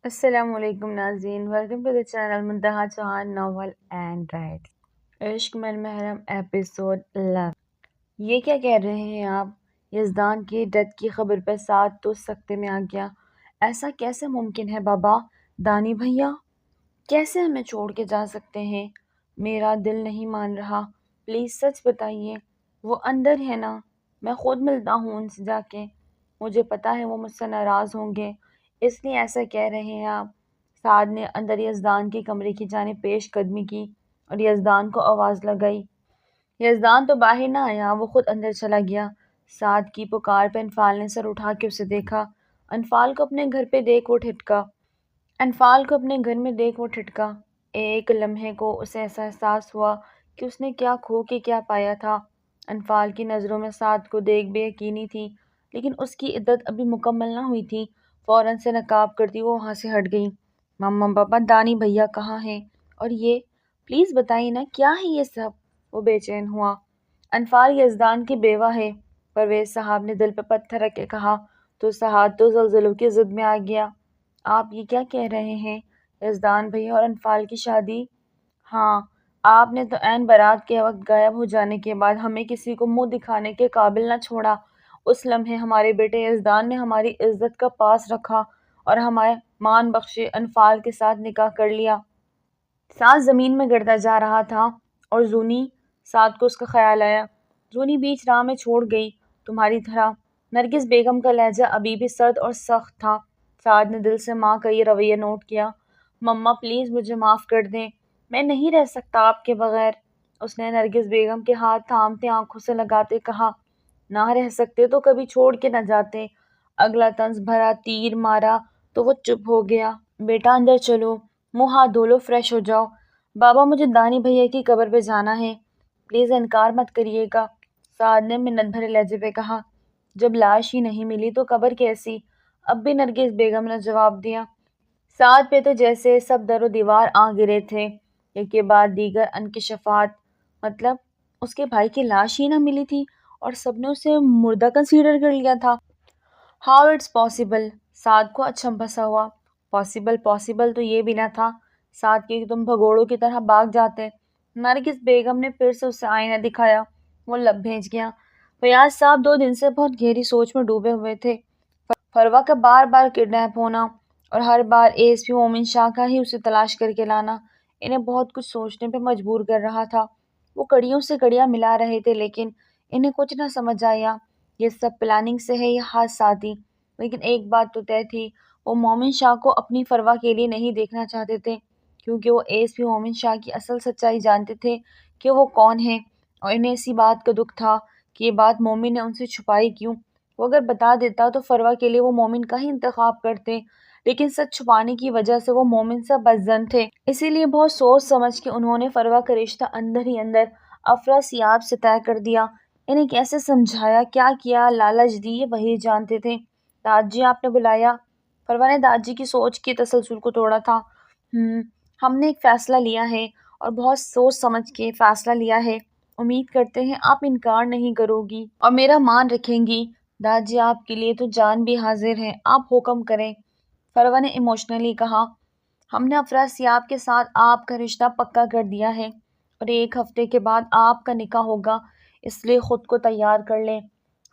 السلام علیکم ناظرین، welcome to the channel Muntaha Chauhan novel and write. عشق میں المحرم ایپیسوڈ 11۔ یہ کیا کہہ رہے ہیں آپ؟ یزدان کی ڈیتھ کی خبر پہ ساتھ تو سکتے میں آ گیا۔ ایسا کیسے ممکن ہے بابا؟ دانی بھیا کیسے ہمیں چھوڑ کے جا سکتے ہیں؟ میرا دل نہیں مان رہا، پلیز سچ بتائیے۔ وہ اندر ہے نا؟ میں خود ملتا ہوں ان سے جا کے۔ مجھے پتا ہے وہ مجھ سے ناراض ہوں گے، اس لیے ایسا کہہ رہے ہیں آپ۔ سعد نے اندر یزدان کے کمرے کی جانب پیش قدمی کی اور یزدان کو آواز لگائی۔ یزدان تو باہر نہ آیا، وہ خود اندر چلا گیا۔ سعد کی پکار پہ انفال نے سر اٹھا کے اسے دیکھا۔ انفال کو اپنے گھر پہ دیکھ وہ ٹھٹکا۔ ایک لمحے کو اسے ایسا احساس ہوا کہ اس نے کیا کھو کے کیا پایا تھا۔ انفال کی نظروں میں سعد کو دیکھ بے یقینی تھی، لیکن اس کی عدت ابھی مکمل نہ ہوئی تھی۔ فوراً سے نقاب کرتی وہ وہاں سے ہٹ گئی۔ مما پاپا دانی بھیا کہاں ہیں؟ اور یہ پلیز بتائیے نا کیا ہے یہ سب؟ وہ بے چین ہوا۔ انفال یزدان کی بیوہ ہے، پرویز صاحب نے دل پہ پتھر رکھ کے کہا۔ تو سعد تو زلزلوں کی ضد میں آ گیا۔ آپ یہ کیا کہہ رہے ہیں؟ یزدان بھیا اور انفال کی شادی؟ ہاں، آپ نے تو عین بارات کے وقت غائب ہو جانے کے بعد ہمیں کسی کو منہ دکھانے کے قابل نہ چھوڑا۔ اس لمحے ہمارے بیٹے یزدان نے ہماری عزت کا پاس رکھا اور ہمارے مان بخشے انفال کے ساتھ نکاح کر لیا۔ سعد زمین میں گرتا جا رہا تھا اور زونی، سعد کو اس کا خیال آیا، زونی بیچ راہ میں چھوڑ گئی تمہاری طرح۔ نرگس بیگم کا لہجہ ابھی بھی سرد اور سخت تھا۔ سعد نے دل سے ماں کا یہ رویہ نوٹ کیا۔ مما پلیز مجھے معاف کر دیں، میں نہیں رہ سکتا آپ کے بغیر، اس نے نرگس بیگم کے ہاتھ تھامتے آنکھوں سے لگاتے کہا۔ نہ رہ سکتے تو کبھی چھوڑ کے نہ جاتے۔ اگلا طنز بھرا تیر مارا تو وہ چپ ہو گیا۔ بیٹا اندر چلو، منہ ہاتھ دھو لو، فریش ہو جاؤ۔ بابا مجھے دانی بھیا کی قبر پہ جانا ہے، پلیز انکار مت کریے گا، سعد نے منت بھرے لہجے پہ کہا۔ جب لاش ہی نہیں ملی تو قبر کیسی؟ اب بھی نرگس بیگم نے جواب دیا۔ سعد پہ تو جیسے سب در و دیوار آ گرے تھے، ایک کے بعد دیگر انکشافات۔ مطلب اس کے بھائی کی لاش ہی نہ ملی تھی اور سب نے اسے مردہ کنسیڈر کر لیا تھا۔ How it's possible? سعد کو اچھم پھنسا ہوا۔ پاسبل تو یہ بھی نہ تھا سعد کہ تم بھگوڑوں کی طرح بھاگ جاتے۔ نرگس بیگم نے پھر سے اسے آئینہ دکھایا۔ وہ لب بھیج گیا۔ فیاض صاحب 2 دن سے بہت گہری سوچ میں ڈوبے ہوئے تھے۔ فروا کا بار بار کڈنیپ ہونا اور ہر بار ایس پی مومن شاہ کا ہی اسے تلاش کر کے لانا انہیں بہت کچھ سوچنے پہ مجبور کر رہا تھا۔ وہ کڑیوں سے کڑیاں ملا رہے تھے، لیکن انہیں کچھ نہ سمجھ آیا یہ سب پلاننگ سے ہے یا حادثاتی۔ لیکن ایک بات تو طے تھی، وہ مومن شاہ کو اپنی فروا کے لیے نہیں دیکھنا چاہتے تھے، کیونکہ وہ ایس پی مومن شاہ کی اصل سچائی جانتے تھے کہ وہ کون ہے، اور انہیں اسی بات کا دکھ تھا کہ یہ بات مومن نے ان سے چھپائی کیوں۔ وہ اگر بتا دیتا تو فروا کے لیے وہ مومن کا ہی انتخاب کرتے، لیکن سچ چھپانے کی وجہ سے وہ مومن سے بدظن تھے۔ اسی لیے بہت سوچ سمجھ کے انہوں نے فروا کا رشتہ اندر ہی اندر افراسیاب سے طے کر دیا۔ انہیں کیسے سمجھایا، کیا کیا، لالچ دی، یہ وہی جانتے تھے۔ داد جی آپ نے بلایا؟ فروا نے داد جی کی سوچ کے تسلسل کو توڑا تھا۔ ہم نے ایک فیصلہ لیا ہے اور بہت سوچ سمجھ کے فیصلہ لیا ہے، امید کرتے ہیں آپ انکار نہیں کرو گی اور میرا مان رکھیں گی۔ داد جی آپ کے لیے تو جان بھی حاضر ہے، آپ حکم کریں، فروا نے ایموشنلی کہا۔ ہم نے افراسیاب کے ساتھ آپ کا رشتہ پکا کر دیا ہے اور 1 ہفتے کے بعد آپ کا نکاح ہوگا، اس لیے خود کو تیار کر لیں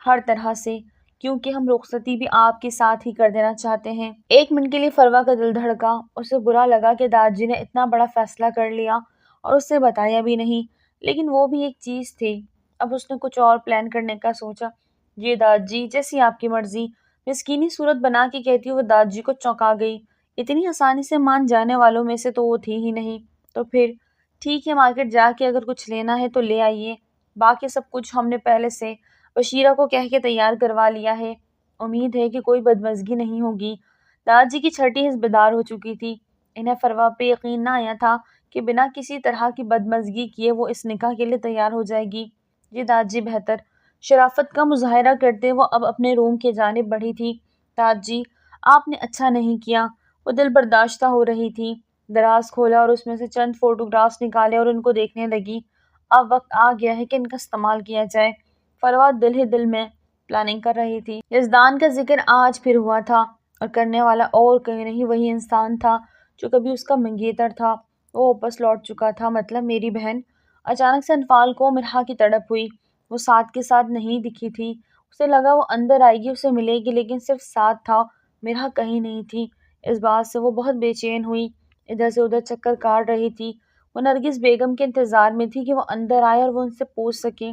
ہر طرح سے، کیونکہ ہم رخصتی بھی آپ کے ساتھ ہی کر دینا چاہتے ہیں۔ 1 منٹ کے لیے فروا کا دل دھڑکا، اسے برا لگا کہ داد جی نے اتنا بڑا فیصلہ کر لیا اور اسے بتایا بھی نہیں، لیکن وہ بھی ایک چیز تھی۔ اب اس نے کچھ اور پلان کرنے کا سوچا۔ جی داد جی، جیسی آپ کی مرضی، مسکینی صورت بنا کے کہتی وہ داد جی کو چونکا گئی۔ اتنی آسانی سے مان جانے والوں میں سے تو وہ تھی ہی نہیں۔ تو پھر ٹھیک ہے، مارکیٹ جا کے اگر کچھ لینا ہے تو لے آئیے، باقی سب کچھ ہم نے پہلے سے بشیرہ کو کہہ کے تیار کروا لیا ہے، امید ہے کہ کوئی بدمزگی نہیں ہوگی۔ داد جی کی چھٹی حس بیدار ہو چکی تھی۔ انہیں فروا پہ یقین نہ آیا تھا کہ بنا کسی طرح کی بدمزگی کیے وہ اس نکاح کے لیے تیار ہو جائے گی۔ جی داد جی بہتر، شرافت کا مظاہرہ کرتے وہ اب اپنے روم کی جانب بڑھی تھی۔ داد جی آپ نے اچھا نہیں کیا، وہ دل برداشتہ ہو رہی تھی۔ دراز کھولا اور اس میں سے چند فوٹوگرافز نکالے اور ان کو دیکھنے لگی۔ اب وقت آ گیا ہے کہ ان کا استعمال کیا جائے۔ فروا دل ہی دل میں پلاننگ کر رہی تھی۔ یزدان کا ذکر آج پھر ہوا تھا اور کرنے والا اور کوئی نہیں وہی انسان تھا جو کبھی اس کا منگیتر تھا۔ وہ واپس لوٹ چکا تھا، مطلب میری بہن۔ اچانک سے انفال کو مرحا کی تڑپ ہوئی۔ وہ ساتھ کے ساتھ نہیں دکھی تھی۔ اسے لگا وہ اندر آئے گی، اسے ملے گی، لیکن صرف ساتھ تھا، مرحا کہیں نہیں تھی۔ اس بات سے وہ بہت بے چین ہوئی، ادھر سے ادھر چکر کاٹ رہی تھی۔ وہ نرگس بیگم کے انتظار میں تھی کہ وہ اندر آئے اور وہ ان سے پوچھ سکے،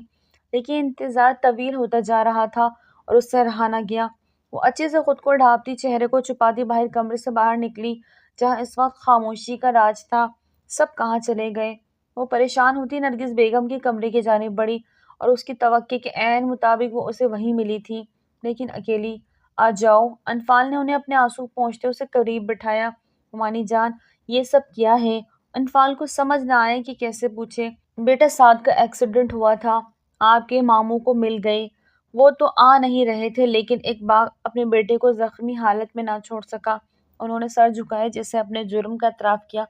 لیکن انتظار طویل ہوتا جا رہا تھا اور اس سے رہا نہ گیا۔ وہ اچھے سے خود کو ڈھانپتی، چہرے کو چھپاتی باہر کمرے سے باہر نکلی جہاں اس وقت خاموشی کا راج تھا۔ سب کہاں چلے گئے؟ وہ پریشان ہوتی نرگس بیگم کے کمرے کی جانب بڑھی اور اس کی توقع کے عین مطابق وہ اسے وہیں ملی تھی، لیکن اکیلی۔ آ جاؤ، انفال نے انہیں اپنے آنسو پہنچتے اسے قریب بٹھایا۔ ممانی جان، یہ سب کیا ہے؟ انفال کو سمجھ نہ آئے کہ کیسے پوچھے۔ بیٹا سعد کا ایکسیڈنٹ ہوا تھا، آپ کے ماموں کو مل گئے۔ وہ تو آ نہیں رہے تھے، لیکن اقبال اپنے بیٹے کو زخمی حالت میں نہ چھوڑ سکا۔ انہوں نے سر جھکائے جیسے اپنے جرم کا اعتراف کیا۔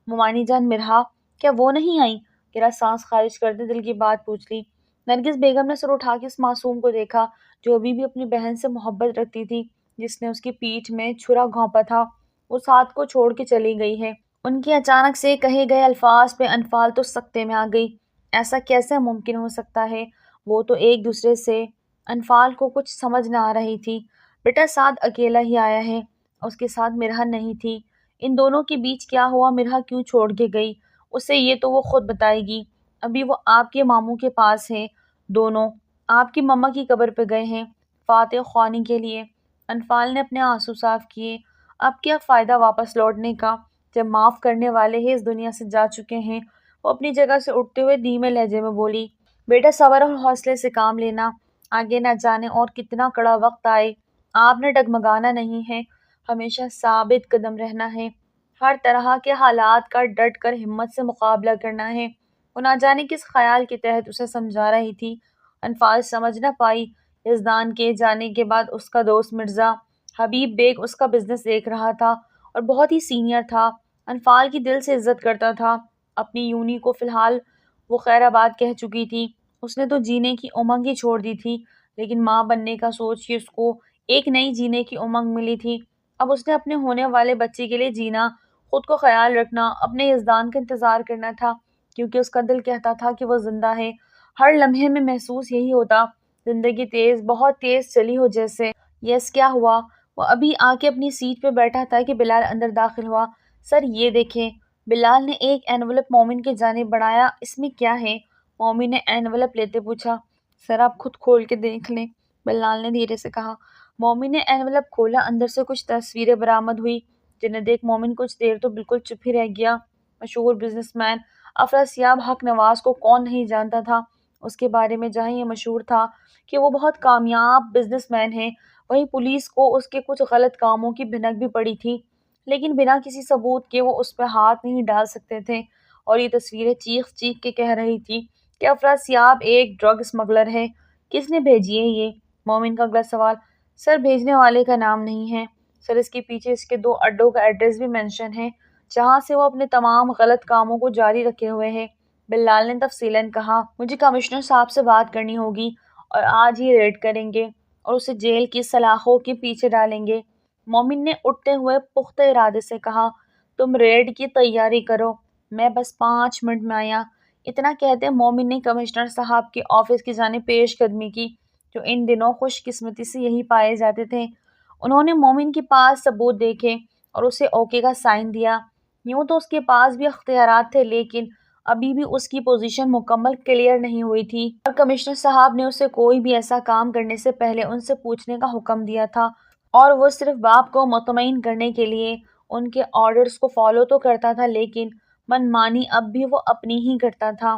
ممانی جان، مرحا کیا وہ نہیں آئی؟ ذرا سانس خارج کرتے دل کی بات پوچھ لی۔ نرگس بیگم نے سر اٹھا کے اس معصوم کو دیکھا جو ابھی بھی اپنی بہن سے محبت رکھتی تھی، جس نے اس کی پیٹھ میں چھرا گھونپا تھا۔ وہ ساتھ کو چھوڑ کے چلی گئی ہے۔ ان کے اچانک سے کہے گئے الفاظ پہ انفال تو سکتے میں آ گئی۔ ایسا کیسے ممکن ہو سکتا ہے؟ وہ تو ایک دوسرے سے… انفال کو کچھ سمجھ نہ آ رہی تھی۔ بیٹا سعد اکیلا ہی آیا ہے، اس کے ساتھ مرحا نہیں تھی۔ ان دونوں کے بیچ کیا ہوا؟ مرحا کیوں چھوڑ کے گئی؟ اسے یہ تو وہ خود بتائے گی۔ ابھی وہ آپ کے ماموں کے پاس ہیں، دونوں آپ کی مما کی قبر پہ گئے ہیں فاتح خوانی کے لیے۔ انفال نے اپنے آنسو صاف کیے۔ اب کیا فائدہ واپس لوٹنے کا جب معاف کرنے والے ہی اس دنیا سے جا چکے ہیں؟ وہ اپنی جگہ سے اٹھتے ہوئے دھیمے لہجے میں بولی، بیٹا صبر اور حوصلے سے کام لینا، آگے نہ جانے اور کتنا کڑا وقت آئے۔ آپ نے ڈگمگانا نہیں ہے، ہمیشہ ثابت قدم رہنا ہے، ہر طرح کے حالات کا ڈٹ کر ہمت سے مقابلہ کرنا ہے۔ وہ نہ جانے کس خیال کے تحت اسے سمجھا رہی تھی۔ انفال سمجھ نہ پائی۔ یزدان کے جانے کے بعد اس کا دوست مرزا حبیب بیگ اس کا بزنس دیکھ رہا تھا اور بہت ہی سینئر تھا۔ انفال کی دل سے عزت کرتا تھا۔ اپنی یونی کو فی الحال وہ خیر آباد کہہ چکی تھی۔ اس نے تو جینے کی امنگ ہی چھوڑ دی تھی، لیکن ماں بننے کا سوچ کے اس کو ایک نئی جینے کی امنگ ملی تھی۔ اب اس نے اپنے ہونے والے بچے کے لیے جینا، خود کو خیال رکھنا، اپنے یزدان کا انتظار کرنا تھا، کیونکہ اس کا دل کہتا تھا کہ وہ زندہ ہے۔ ہر لمحے میں محسوس یہی ہوتا، زندگی تیز، بہت تیز چلی ہو جیسے۔ یس، کیا ہوا؟ وہ ابھی آ کے اپنی سیٹ پہ بیٹھا تھا کہ بلال اندر داخل ہوا۔ سر یہ دیکھیں۔ بلال نے ایک اینولپ مومن کی جانب بڑھایا۔ اس میں کیا ہے؟ مومن نے اینولپ لیتے پوچھا۔ سر آپ خود کھول کے دیکھ لیں، بلال نے دھیرے سے کہا۔ مومن نے اینولپ کھولا، اندر سے کچھ تصویریں برآمد ہوئی، جنہیں دیکھ مومن کچھ دیر تو بالکل چپ ہی رہ گیا۔ مشہور بزنس مین افراسیاب حق نواز کو کون نہیں جانتا تھا؟ اس کے بارے میں جہاں یہ مشہور تھا کہ وہ بہت کامیاب بزنس مین ہے، وہیں پولیس کو اس کے کچھ غلط کاموں کی بھنک بھی پڑی تھی، لیکن بنا کسی ثبوت کے وہ اس پہ ہاتھ نہیں ڈال سکتے تھے۔ اور یہ تصویریں چیخ چیخ کے کہہ رہی تھی کہ افراسیاب ایک ڈرگ اسمگلر ہے۔ کس نے بھیجی ہے یہ؟ مومن کا اگلا سوال۔ سر بھیجنے والے کا نام نہیں ہے، سر اس کے پیچھے اس کے 2 اڈوں کا ایڈریس بھی مینشن ہے، جہاں سے وہ اپنے تمام غلط کاموں کو جاری رکھے ہوئے ہے۔ بلال نے تفصیلاً کہا۔ مجھے کمشنر صاحب سے بات کرنی ہوگی اور آج ہی ریڈ کریں گے اور اسے جیل کی سلاخوں کے پیچھے ڈالیں گے۔ مومن نے اٹھتے ہوئے پختہ ارادے سے کہا، تم ریڈ کی تیاری کرو، میں بس 5 منٹ میں آیا۔ اتنا کہتے مومن نے کمشنر صاحب کے آفس کی جانب پیش قدمی کی، جو ان دنوں خوش قسمتی سے یہی پائے جاتے تھے۔ انہوں نے مومن کے پاس ثبوت دیکھے اور اسے اوکے کا سائن دیا۔ یوں تو اس کے پاس بھی اختیارات تھے، لیکن ابھی بھی اس کی پوزیشن مکمل کلیئر نہیں ہوئی تھی، اور کمشنر صاحب نے اسے کوئی بھی ایسا کام کرنے سے پہلے ان سے پوچھنے کا حکم دیا تھا، اور وہ صرف باپ کو مطمئن کرنے کے لیے ان کے آرڈرز کو فالو تو کرتا تھا، لیکن من مانی اب بھی وہ اپنی ہی کرتا تھا۔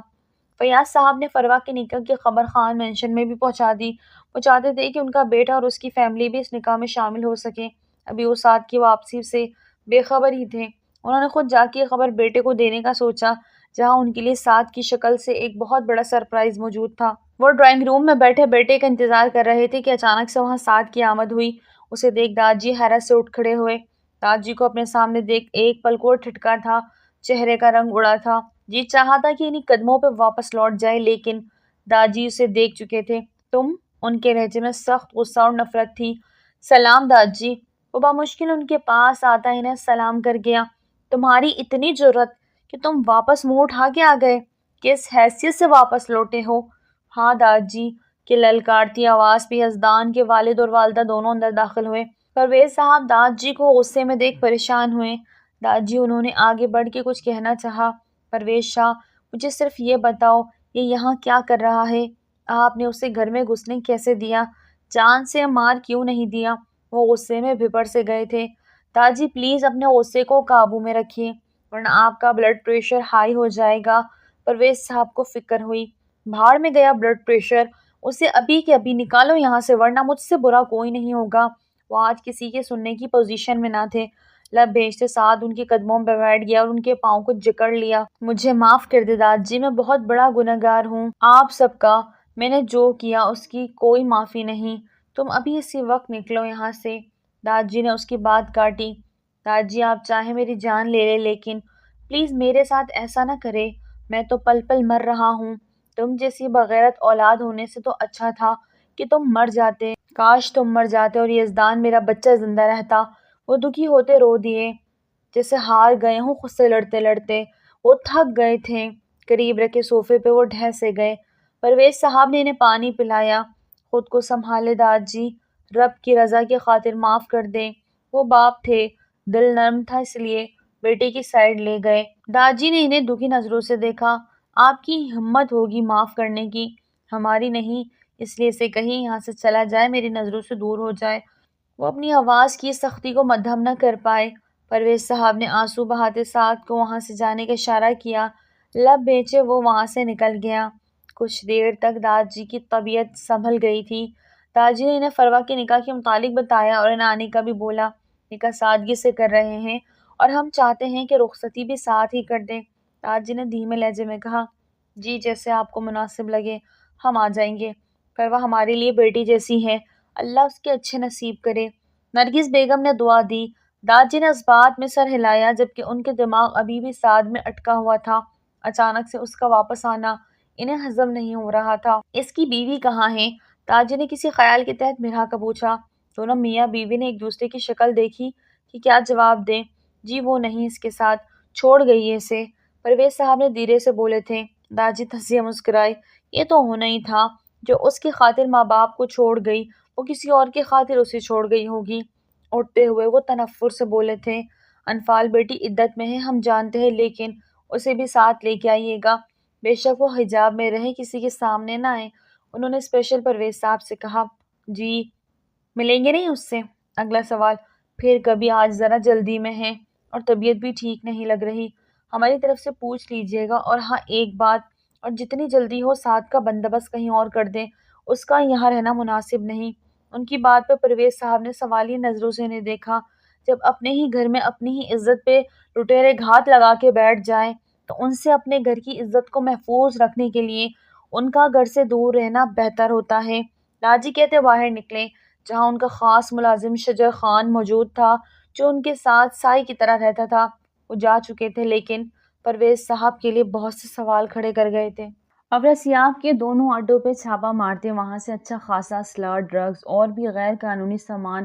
فیاض صاحب نے فروا کے نکاح کی خبر خان مینشن میں بھی پہنچا دی۔ وہ چاہتے تھے کہ ان کا بیٹا اور اس کی فیملی بھی اس نکاح میں شامل ہو سکے۔ ابھی وہ سعد کی واپسی سے بے خبر ہی تھے۔ انہوں نے خود جا کے خبر بیٹے کو دینے کا سوچا، جہاں ان کے لیے سعد کی شکل سے ایک بہت بڑا سرپرائز موجود تھا۔ وہ ڈرائنگ روم میں بیٹھے بیٹے کا انتظار کر رہے تھے کہ اچانک سے وہاں سعد کی آمد ہوئی۔ اسے دیکھ داجی حیرت سے اٹھ کھڑے ہوئے۔ داجی کو اپنے سامنے دیکھ ایک پل کو ٹھٹکا تھا، چہرے کا رنگ اڑا تھا۔ جی چاہا تھا کہ انہی قدموں پہ واپس لوٹ جائے، لیکن داجی اسے دیکھ چکے تھے۔ تم؟ ان کے لہجے میں سخت غصہ اور نفرت تھی۔ سلام داجی، وہ بامشکل ان کے پاس آتا انہیں سلام کر گیا۔ تمہاری اتنی جرأت کہ تم واپس منہ اٹھا کے آ گئے، کس حیثیت سے واپس لوٹے ہو؟ ہاں داد جی کی للکارتی آواز پہ یزدان کے والد اور والدہ دونوں اندر داخل ہوئے۔ پرویز صاحب داد جی کو غصے میں دیکھ پریشان ہوئے۔ داد جی انہوں نے آگے بڑھ کے کچھ کہنا چاہا۔ پرویز شاہ مجھے صرف یہ بتاؤ یہ یہاں کیا کر رہا ہے؟ آپ نے اسے گھر میں گھسنے کیسے دیا؟ جان سے مار کیوں نہیں دیا؟ وہ غصے میں بھپڑ سے گئے تھے۔ داد جی پلیز اپنے غصے کو قابو میں رکھیے ورنہ آپ کا بلڈ پریشر ہائی ہو جائے گا۔ پرویز صاحب کو فکر ہوئی۔ بھاڑ میں گیا بلڈ پریشر، اسے ابھی کے ابھی نکالو یہاں سے ورنہ مجھ سے برا کوئی نہیں ہوگا۔ وہ آج کسی کے سننے کی پوزیشن میں نہ تھے۔ لب بھیجتے ساتھ ان کے قدموں پہ بیٹھ گیا اور ان کے پاؤں کو جکڑ لیا۔ مجھے معاف کر دے داد جی، میں بہت بڑا گنہگار ہوں آپ سب کا، میں نے جو کیا اس کی کوئی معافی نہیں۔ تم ابھی اسی وقت نکلو یہاں سے۔ داد جی نے اس کی بات کاٹی۔ داد جی آپ چاہیں میری جان لے لیں لیکن پلیز میرے ساتھ ایسا نہ کرے، میں تو پل پل مر رہا ہوں۔ تم جیسی بغیرت اولاد ہونے سے تو اچھا تھا کہ تم مر جاتے، کاش تم مر جاتے اور یزدان میرا بچہ زندہ رہتا۔ وہ دکھی ہوتے رو دیے، جیسے ہار گئے ہوں خود سے لڑتے لڑتے۔ وہ تھک گئے تھے، قریب رکھے صوفے پہ وہ ڈھہ سے گئے۔ پرویز صاحب نے انہیں پانی پلایا۔ خود کو سنبھالے داد جی، رب کی رضا کی خاطر معاف کر دیں۔ وہ باپ تھے، دل نرم تھا اس لیے بیٹے کی سائیڈ لے گئے۔ داد جی نے انہیں دکھی نظروں سے دیکھا۔ آپ کی ہمت ہوگی معاف کرنے کی، ہماری نہیں، اس لیے اسے کہیں یہاں سے چلا جائے، میری نظروں سے دور ہو جائے۔ وہ اپنی آواز کی سختی کو مدھم نہ کر پائے۔ پرویز صاحب نے آنسو بہاتے ساتھ کو وہاں سے جانے کا اشارہ کیا۔ لب بیچے وہ وہاں سے نکل گیا۔ کچھ دیر تک داد جی کی طبیعت سنبھل گئی تھی۔ داد جی نے انہیں فروا کے نکاح کے متعلق بتایا اور انہیں آنے کا بھی بولا۔ نکاح سادگی سے کر رہے ہیں اور ہم چاہتے ہیں کہ رخصتی بھی ساتھ ہی کر دیں۔ داد جی نے دھیمے لہجے میں کہا، جی جیسے آپ کو مناسب لگے، ہم آ جائیں گے۔ فروا ہمارے لیے بیٹی جیسی ہے، اللہ اس کے اچھے نصیب کرے۔ نرگس بیگم نے دعا دی۔ داد جی نے اس بات میں سر ہلایا جبکہ ان کے دماغ ابھی بھی سعد میں اٹکا ہوا تھا۔ اچانک سے اس کا واپس آنا انہیں ہضم نہیں ہو رہا تھا۔ اس کی بیوی کہاں ہے؟ داد جی نے کسی خیال کے تحت مرہا کا پوچھا۔ دونوں میاں بیوی نے ایک دوسرے کی شکل دیکھی کہ کیا جواب دیں۔ جی وہ نہیں اس کے ساتھ، چھوڑ گئی ہے اسے، پرویز صاحب نے دھیرے سے بولے تھے۔ داد جی ہنسی مسکرائے۔ یہ تو ہونا ہی تھا، جو اس کی خاطر ماں باپ کو چھوڑ گئی وہ کسی اور کی خاطر اسے چھوڑ گئی ہوگی۔ اٹھتے ہوئے وہ تنفر سے بولے تھے، انفال بیٹی عدت میں ہے ہم جانتے ہیں لیکن اسے بھی ساتھ لے کے آئیے گا، بے شک وہ حجاب میں رہے، کسی کے سامنے نہ آئے۔ انہوں نے اسپیشل پرویز صاحب سے کہا۔ جی ملیں گے نہیں اس سے؟ اگلا سوال، پھر کبھی، آج ذرا جلدی میں ہیں اور طبیعت بھی ٹھیک نہیں لگ رہی، ہماری طرف سے پوچھ لیجیے گا۔ اور ہاں ایک بات، اور جتنی جلدی ہو ساتھ کا بندوبست کہیں اور کر دیں، اس کا یہاں رہنا مناسب نہیں۔ ان کی بات پہ پرویز صاحب نے سوالیہ نظروں سے انہیں دیکھا۔ جب اپنے ہی گھر میں اپنی ہی عزت پہ لٹیرے گھات لگا کے بیٹھ جائیں تو ان سے اپنے گھر کی عزت کو محفوظ رکھنے کے لیے ان کا گھر سے دور رہنا بہتر ہوتا ہے۔ لاجی کہتے باہر نکلے جہاں ان کا خاص ملازم شجر خان موجود تھا جو ان کے ساتھ سائی کی طرح رہتا تھا۔ وہ جا چکے تھے لیکن پرویز صاحب کے لیے بہت سے سوال کھڑے کر گئے تھے۔ افراسیاب کے دونوں اڈوں پہ چھاپا مارتے وہاں سے اچھا خاصا اسلحہ، ڈرگز اور بھی غیر قانونی سامان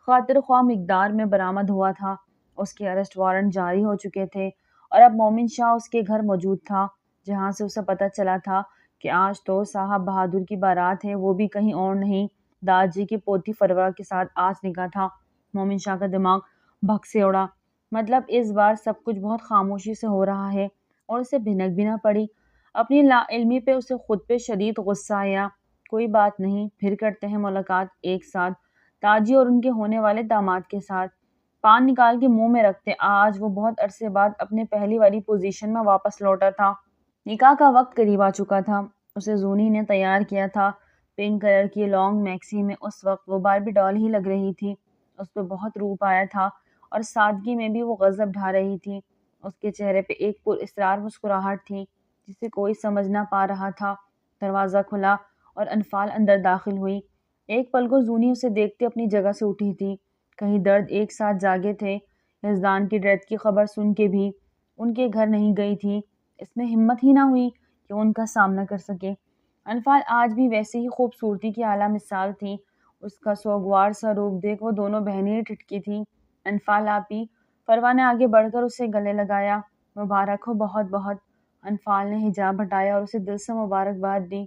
خاطر خواہ مقدار میں برآمد ہوا تھا۔ اس کے ارسٹ وارنٹ جاری ہو چکے تھے اور اب مومن شاہ اس کے گھر موجود تھا جہاں سے اسے پتہ چلا تھا کہ آج تو صاحب بہادر کی بارات ہے، وہ بھی کہیں اور نہیں، داد جی کی پوتی فروا کے ساتھ آج نکاح تھا۔ مومن شاہ کا دماغ بھگ سے اڑا، مطلب اس بار سب کچھ بہت خاموشی سے ہو رہا ہے اور اسے بھنک بھی نہ پڑی۔ اپنی لا علمی پہ اسے خود پہ شدید غصہ آیا۔ کوئی بات نہیں، پھر کرتے ہیں ملاقات ایک ساتھ، تاجی اور ان کے ہونے والے داماد کے ساتھ۔ پان نکال کے منہ میں رکھتے، آج وہ بہت عرصے بعد اپنے پہلی والی پوزیشن میں واپس لوٹا تھا۔ نکاح کا وقت قریب آ چکا تھا۔ اسے زونی نے تیار کیا تھا، پنک کلر کی لانگ میکسی میں۔ اس وقت وہ باربی ڈال ہی لگ رہی تھی، اس پہ بہت روپ آیا تھا اور سادگی میں بھی وہ غضب ڈھا رہی تھی۔ اس کے چہرے پہ ایک پر اسرار مسکراہٹ تھی جسے کوئی سمجھ نہ پا رہا تھا۔ دروازہ کھلا اور انفال اندر داخل ہوئی۔ ایک پل کو زونی اسے دیکھتے اپنی جگہ سے اٹھی تھی۔ کہیں درد ایک ساتھ جاگے تھے۔ یزدان کی ڈیتھ کی خبر سن کے بھی ان کے گھر نہیں گئی تھی، اس میں ہمت ہی نہ ہوئی کہ ان کا سامنا کر سکے۔ انفال آج بھی ویسے ہی خوبصورتی کی اعلیٰ مثال تھی۔ اس کا سوگوار سا روپ دیکھ وہ دونوں بہنیں ٹھٹکی تھیں۔ انفال آپی، فروا نے آگے بڑھ کر اسے گلے لگایا۔ مبارک ہو بہت بہت۔ انفال نے حجاب ہٹایا اور اسے دل سے مبارکباد دی۔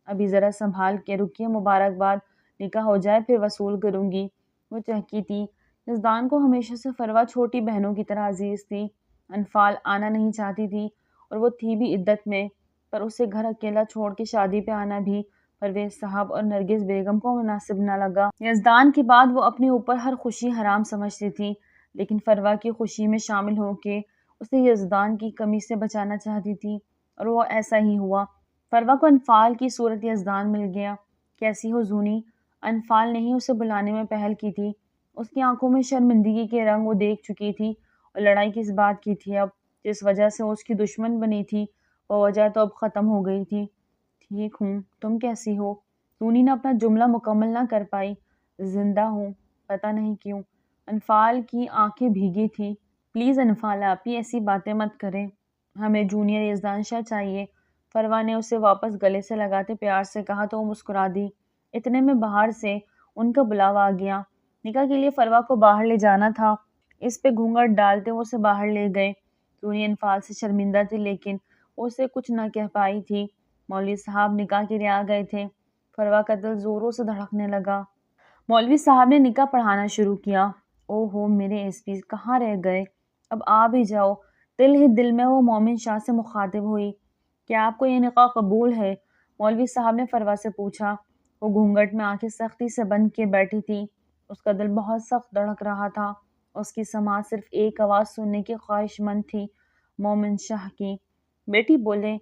ابھی ذرا سنبھال کے رکیے، مبارکباد، نکاح ہو جائے پھر وصول کروں گی۔ وہ چہکی تھی۔ یزدان کو ہمیشہ سے فروا چھوٹی بہنوں کی طرح عزیز تھی۔ انفال آنا نہیں چاہتی تھی اور وہ تھی بھی عدت میں، پر اسے گھر اکیلا چھوڑ کے شادی پہ آنا بھی پرویز صاحب اور نرگس بیگم کو مناسب نہ لگا۔ یزدان کے بعد وہ اپنے اوپر ہر خوشی حرام سمجھتی تھی، لیکن فروا کی خوشی میں شامل ہو کے اسے یزدان کی کمی سے بچانا چاہتی تھی، اور وہ ایسا ہی ہوا۔ فروا کو انفال کی صورت یزدان مل گیا۔ کیسی ہو زونی؟ انفال نے ہی اسے بلانے میں پہل کی تھی۔ اس کی آنکھوں میں شرمندگی کے رنگ وہ دیکھ چکی تھی، اور لڑائی کس بات کی تھی اب؟ جس وجہ سے اس کی دشمن بنی تھی وہ وجہ تو اب ختم ہو گئی تھی۔ ٹھیک ہوں، تم کیسی ہو؟ زونی نے اپنا جملہ مکمل نہ کر پائی۔ زندہ ہوں، پتہ نہیں کیوں۔ انفال کی آنکھیں بھیگی تھی۔ پلیز انفال آپی، ایسی باتیں مت کریں، ہمیں جونیئر یزدان شاہ چاہیے۔ فروا نے اسے واپس گلے سے لگاتے پیار سے کہا تو وہ مسکرا دی۔ اتنے میں باہر سے ان کا بلاوا آ گیا۔ نکاح کے لیے فروا کو باہر لے جانا تھا۔ اس پہ گھونگھٹ ڈالتے وہ اسے باہر لے گئے۔ زونی انفال سے شرمندہ تھی، لیکن وہ اسے کچھ نہ کہہ پائی تھی۔ مولوی صاحب نکاح کے لیے آ گئے تھے۔ فروا کا دل زوروں سے دھڑکنے لگا۔ مولوی صاحب نے نکاح پڑھانا شروع کیا۔ او ہو میرے ایس پی، کہاں رہ گئے؟ اب آ بھی جاؤ۔ دل ہی دل میں وہ مومن شاہ سے مخاطب ہوئی۔ کیا آپ کو یہ نکاح قبول ہے؟ مولوی صاحب نے فروا سے پوچھا۔ وہ گھونگھٹ میں آنکھیں سختی سے بند کیے بیٹھی تھی۔ اس کا دل بہت سخت دھڑک رہا تھا۔ اس کی سماعت صرف ایک آواز سننے کی خواہش مند تھی، مومن شاہ کی۔ بیٹی بولے،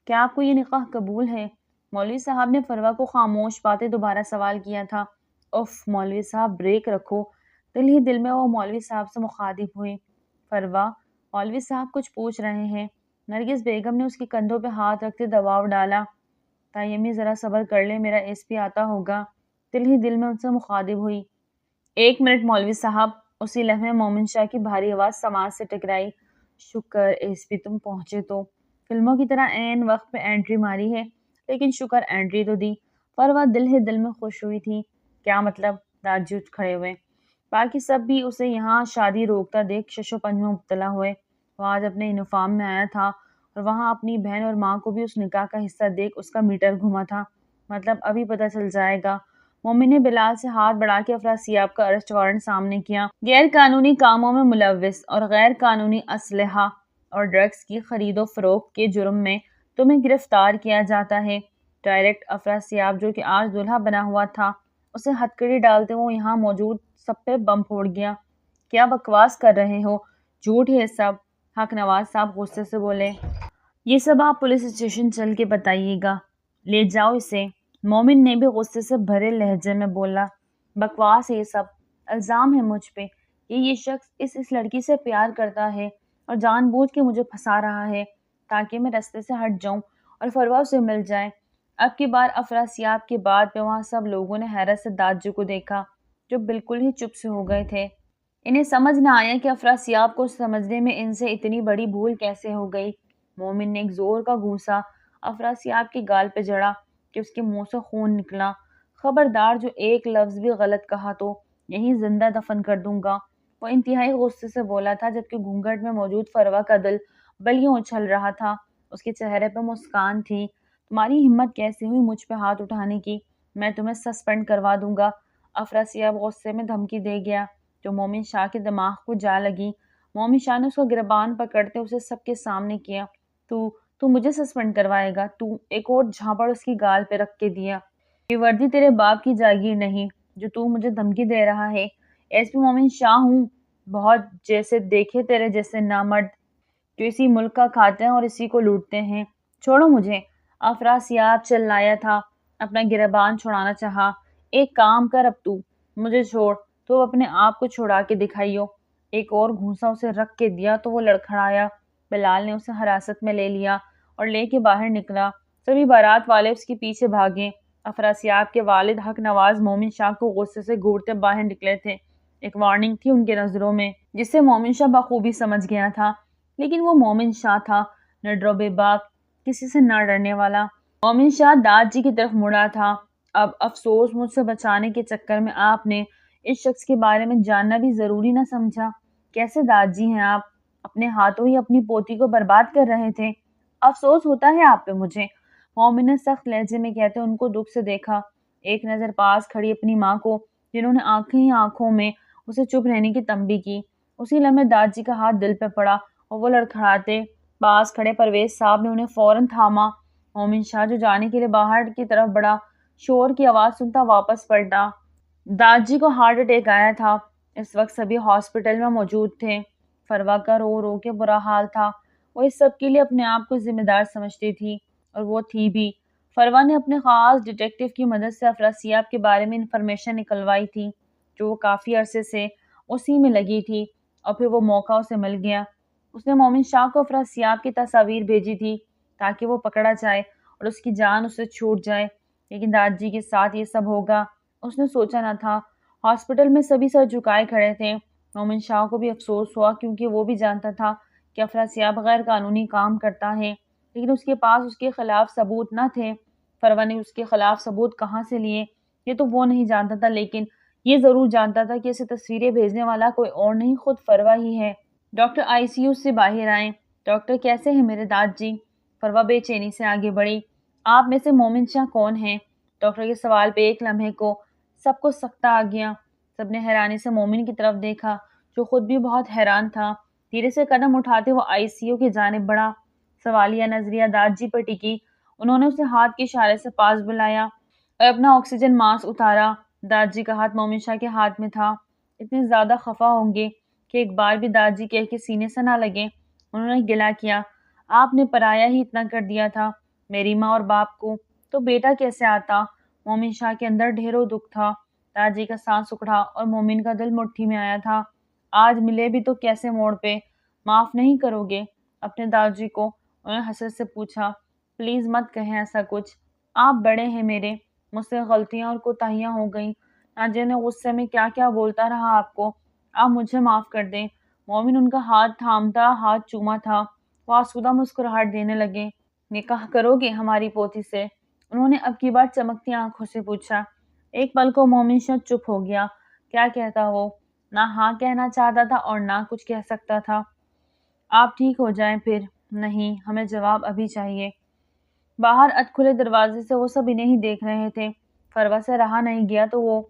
کیا آپ کو یہ نکاح قبول ہے؟ مولوی صاحب نے فروا کو خاموش پاتے دوبارہ سوال کیا تھا۔ اف مولوی صاحب، بریک رکھو۔ دل ہی دل میں وہ مولوی صاحب سے مخاطب ہوئی۔ فروا، مولوی صاحب کچھ پوچھ رہے ہیں۔ نرگس بیگم نے اس کے کندھوں پہ ہاتھ رکھتے دباؤ ڈالا۔ تایمی ذرا صبر کر لے، میرا ایس پی آتا ہوگا۔ دل ہی دل میں ان سے مخاطب ہوئی۔ ایک منٹ مولوی صاحب۔ اسی لمحے مومن شاہ کی بھاری آواز سماعت سے ٹکرائی۔ شکر ایس پی تم پہنچے تو۔ فلموں کی طرح عین وقت پہ انٹری ماری ہے، لیکن شکر انٹری تو دی۔ فروا دل ہی دل میں خوش ہوئی تھی۔ کیا مطلب؟ داجی اٹھ کھڑے ہوئے۔ باقی سب بھی اسے یہاں شادی روکتا دیکھ شش و پنج میں مبتلا ہوئے۔ وہ آج اپنے یونیفارم میں آیا تھا، اور وہاں اپنی بہن اور ماں کو بھی اس نکاح کا حصہ دیکھ اس کا میٹر گھما تھا۔ مطلب ابھی پتہ چل جائے گا۔ مومن نے بلال سے ہاتھ بڑھا کے افراسیاب کا ارسٹ وارنٹ سامنے کیا۔ غیر قانونی کاموں میں ملوث اور غیر قانونی اسلحہ اور ڈرگز کی خرید و فروخت کے جرم میں تمہیں گرفتار کیا جاتا ہے۔ ڈائریکٹ افراسیاب، جو کہ آج دلہا بنا ہوا تھا، اسے ہتکڑی ڈالتے وہ یہاں موجود سب پہ بم پھوڑ گیا۔ کیا بکواس کر رہے ہو؟ جھوٹ ہے سب۔ حق نواز صاحب غصے سے بولے۔ یہ سب آپ پولیس اسٹیشن چل کے بتائیے گا۔ لے جاؤ اسے۔ مومن نے بھی غصے سے بھرے لہجے میں بولا۔ بکواس ہے یہ سب، الزام ہے مجھ پہ۔ یہ شخص اس لڑکی سے پیار کرتا ہے اور جان بوجھ کے مجھے پھنسا رہا ہے تاکہ میں رستے سے ہٹ جاؤں اور فروا سے مل جائے۔ اب کی بار افراسیاب کے بعد پہ وہاں سب لوگوں نے حیرت سے داجو کو دیکھا، جو بالکل ہی چپ سے ہو گئے تھے۔ انہیں سمجھ نہ آیا کہ افراسیاب کو سمجھنے میں ان سے اتنی بڑی بھول کیسے ہو گئی۔ مومن نے ایک زور کا گھونسا افراسیاب کے گال پہ جڑا کہ اس کے منہ سے خون نکلا۔ خبردار، جو ایک لفظ بھی غلط کہا تو یہیں زندہ دفن کر دوں گا۔ وہ انتہائی غصے سے بولا تھا، جبکہ گھونگھٹ میں موجود فروا کا دل بلیوں اچھل رہا تھا۔ اس کے چہرے پہ مسکان تھی۔ تمہاری ہمت کیسے ہوئی مجھ پہ ہاتھ اٹھانے کی؟ میں تمہیں سسپینڈ کروا دوں گا۔ افراسیاب غصے میں دھمکی دے گیا، جو مومن شاہ کے دماغ کو جا لگی۔ مومن شاہ نے اس کا گریبان پکڑتے اسے سب کے سامنے کیا۔ تو مجھے سسپینڈ کروائے گا؟ تو ایک اور جھاپڑ اس کی گال پہ رکھ کے دیا۔ یہ وردی تیرے باپ کی جاگیر نہیں جو تو مجھے دھمکی دے رہا ہے۔ ایس پی مومن شاہ ہوں، بہت جیسے دیکھے تیرے جیسے نامرد جو اسی ملک کا کھاتے ہیں اور اسی کو لوٹتے ہیں۔ چھوڑو مجھے۔ افراسیاب چلایا تھا، اپنا گریبان چھڑانا چاہا۔ ایک کام کر، اب تو مجھے چھوڑ، تو اپنے آپ کو چھڑا کے دکھائیو۔ ایک اور گھونسا اسے رکھ کے دیا تو وہ لڑکھڑایا۔ بلال نے اسے حراست میں لے لیا اور لے کے باہر نکلا۔ سبھی بارات والے اس کے پیچھے بھاگے۔ افراسیاب کے والد حق نواز مومن شاہ کو غصے سے گھورتے باہر نکلے تھے۔ ایک وارننگ تھی ان کے نظروں میں، جسے مومن شاہ بخوبی سمجھ گیا تھا، لیکن وہ مومن شاہ تھا، نڈر و بے باک، کسی سے نہ ڈرنے والا۔ مومن شاہ داج جی کی طرف مڑا تھا۔ اب افسوس مجھ سے بچانے کے چکر میں آپ نے اس شخص کے بارے میں جاننا بھی ضروری نہ سمجھا۔ کیسے داد جی ہیں آپ؟ اپنے ہاتھوں ہی اپنی پوتی کو برباد کر رہے تھے۔ افسوس ہوتا ہے آپ پہ مجھے، مومن نے سخت لہجے میں کہتے ان کو دکھ سے دیکھا۔ ایک نظر پاس کھڑی اپنی ماں کو، جنہوں نے آنکھیں ہی آنکھوں میں اسے چپ رہنے کی تنبیہ کی۔ اسی لمحے داد جی کا ہاتھ دل پہ پڑا اور وہ لڑکھڑاتے پاس کھڑے پرویز صاحب نے انہیں فوراً تھاما۔ مومن شاہ جو جانے کے لیے باہر کی طرف بڑھا، شور کی آواز سنتا واپس پلٹا۔ داد جی کو ہارٹ اٹیک آیا تھا۔ اس وقت سبھی ہاسپٹل میں موجود تھے۔ فروا کا رو رو کے برا حال تھا۔ وہ اس سب کے لیے اپنے آپ کو ذمہ دار سمجھتی تھی، اور وہ تھی بھی۔ فروا نے اپنے خاص ڈیٹیکٹیو کی مدد سے افراسیاب کے بارے میں انفارمیشن نکلوائی تھی، جو وہ کافی عرصے سے اسی میں لگی تھی، اور پھر وہ موقع اسے مل گیا۔ اس نے مومن شاہ کو افراسیاب کی تصاویر بھیجی تھی تاکہ وہ پکڑا جائے اور اس کی جان اسے چھوٹ جائے، لیکن داد جی کے ساتھ یہ سب ہوگا اس نے سوچا نہ تھا۔ ہاسپٹل میں سبھی سر جھکائے کھڑے تھے۔ مومن شاہ کو بھی افسوس ہوا، کیونکہ وہ بھی جانتا تھا کہ افراسیاب غیر قانونی کام کرتا ہے، لیکن اس کے پاس اس کے خلاف ثبوت نہ تھے۔ فروا نے اس کے خلاف ثبوت کہاں سے لیے یہ تو وہ نہیں جانتا تھا، لیکن یہ ضرور جانتا تھا کہ اسے تصویریں بھیجنے والا کوئی اور نہیں، خود فروا ہی ہے۔ ڈاکٹر آئی سی یو سے باہر آئے۔ ڈاکٹر کیسے ہیں میرے داد جی؟ فروا بے چینی سے آگے بڑھی۔ آپ میں سے مومن شاہ کون ہیں؟ ڈاکٹر کے سوال پہ ایک لمحے کو سب کو سکتہ آ گیا۔ سب نے حیرانی سے مومن کی طرف دیکھا، جو خود بھی بہت حیران تھا۔ دھیرے سے قدم اٹھاتے وہ آئی سی یو کی جانب بڑھا۔ سوالیہ نظریہ داد جی پر ٹکی۔ انہوں نے اسے ہاتھ کے اشارے سے پاس بلایا اور اپنا آکسیجن ماسک اتارا۔ داد جی کا ہاتھ مومن شاہ کے ہاتھ میں تھا۔ اتنے زیادہ خفا ہوں گے کہ ایک بار بھی داد جی کہہ کے سینے سے نہ لگے۔ انہوں نے گلہ کیا، آپ نے پرایا ہی اتنا کر دیا تھا میری ماں اور باپ کو، تو بیٹا کیسے آتا؟ مومن شاہ کے اندر ڈھیروں دکھ تھا۔ داد جی کا سانس اکڑا اور مومن کا دل مٹھی میں آیا تھا۔ آج ملے بھی تو کیسے موڑ پہ؟ معاف نہیں کرو گے اپنے داد جی کو؟ انہوں نے حسرت سے پوچھا۔ پلیز مت کہیں ایسا کچھ، آپ بڑے ہیں میرے، مجھ سے غلطیاں اور کوتاہیاں ہو گئیں، نہ جانے غصے میں کیا کیا بولتا رہا آپ کو، آپ مجھے معاف کر دیں۔ مومن ان کا ہاتھ تھامتا ہاتھ چوما تھا۔ وہ آسودہ مسکراہٹ دینے لگے۔ نکاح کرو گے ہماری پوتی سے؟ انہوں نے اب کی بار چمکتی آنکھوں سے پوچھا۔ ایک پل کو مومن شاہ چپ ہو گیا۔ کیا کہتا وہ؟ نہ ہاں کہنا چاہتا تھا اور نہ کچھ کہہ سکتا تھا۔ آپ ٹھیک ہو جائیں پھر۔ نہیں، ہمیں جواب ابھی چاہیے۔ باہر ادھ کھلے دروازے سے وہ سب انہیں ہی دیکھ رہے تھے۔ فروا سے رہا نہیں گیا تو وہ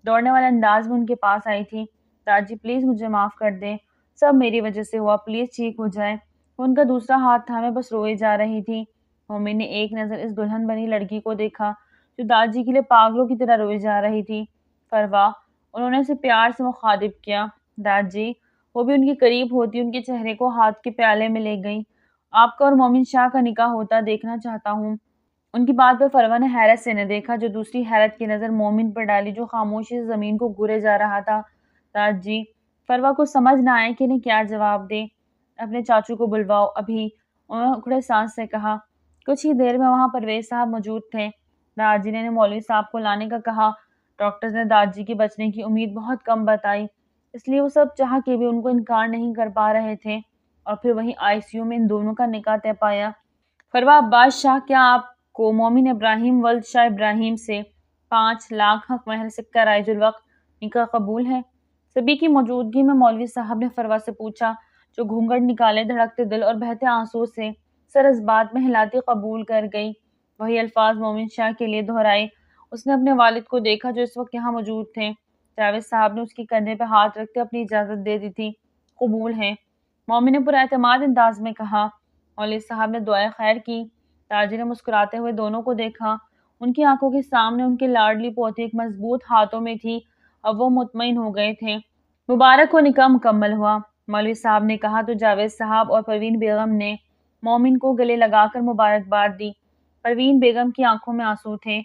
دوڑنے والے انداز میں ان کے پاس آئی تھی۔ داد جی پلیز مجھے معاف کر دیں، سب میری وجہ سے ہوا، پلیز ٹھیک ہو جائیں۔ وہ ان کا دوسرا ہاتھ تھامے بس روئے جا رہی تھی۔ مومن نے ایک نظر اس دلہن بنی لڑکی کو دیکھا جو داد جی کے لیے پاگلوں کی طرح روئے جا رہی تھی۔ فروا، انہوں نے اسے پیار سے مخاطب کیا۔ داد جی، وہ بھی ان کے قریب ہوتی ان کے چہرے کو ہاتھ کے پیالے میں لے گئی۔ آپ کا اور مومن شاہ کا نکاح ہوتا دیکھنا چاہتا ہوں۔ ان کی بات پر فروا نے حیرت سے نہ دیکھا، جو دوسری حیرت کی نظر مومن پر ڈالی جو خاموشی سے زمین کو گھورے جا رہا تھا۔ داد جی، فروا کو سمجھ نہ آئے کہ انہیں کیا جواب دے۔ اپنے چاچو کو بلواؤ ابھی، انہوں نے اکھڑے سانس سے کہا۔ کچھ ہی دیر میں وہاں پرویز صاحب موجود تھے۔ داد جی نے مولوی صاحب کو لانے کا کہا۔ ڈاکٹرز نے داد جی کے بچنے کی امید بہت کم بتائی، اس لیے وہ سب چاہ کے بھی ان کو انکار نہیں کر پا رہے تھے، اور پھر وہیں آئی سی یو میں ان دونوں کا نکاح طے پایا۔ فروا عباس شاہ، کیا آپ کو مومن ابراہیم ولد شاہ ابراہیم سے 5 لاکھ حق مہر سکہ رائج الوقت نکاح قبول ہے؟ سبھی کی موجودگی میں مولوی صاحب نے فروا سے پوچھا، جو گھونگھٹ نکالے دھڑکتے دل اور بہتے آنسو سے سر اس بات میں ہلاتی قبول کر گئی۔ وہی الفاظ مومن شاہ کے لیے دہرائے۔ اس نے اپنے والد کو دیکھا جو اس وقت یہاں موجود تھے۔ جاوید صاحب نے اس کے کندھے پہ ہاتھ رکھتے اپنی اجازت دے دی تھی۔ قبول ہے، مومن نے پر اعتماد انداز میں کہا۔ مولوی صاحب نے دعائے خیر کی۔ تاجر نے مسکراتے ہوئے دونوں کو دیکھا۔ ان کی آنکھوں کے سامنے ان کی لاڈلی پوتی ایک مضبوط ہاتھوں میں تھی۔ اب وہ مطمئن ہو گئے تھے۔ مبارک ہو، نکاح مکمل ہوا، مولوی صاحب نے کہا تو جاوید صاحب اور پروین بیگم نے مومن کو گلے لگا کر مبارکباد دی۔ پروین بیگم کی آنکھوں میں آنسو تھے۔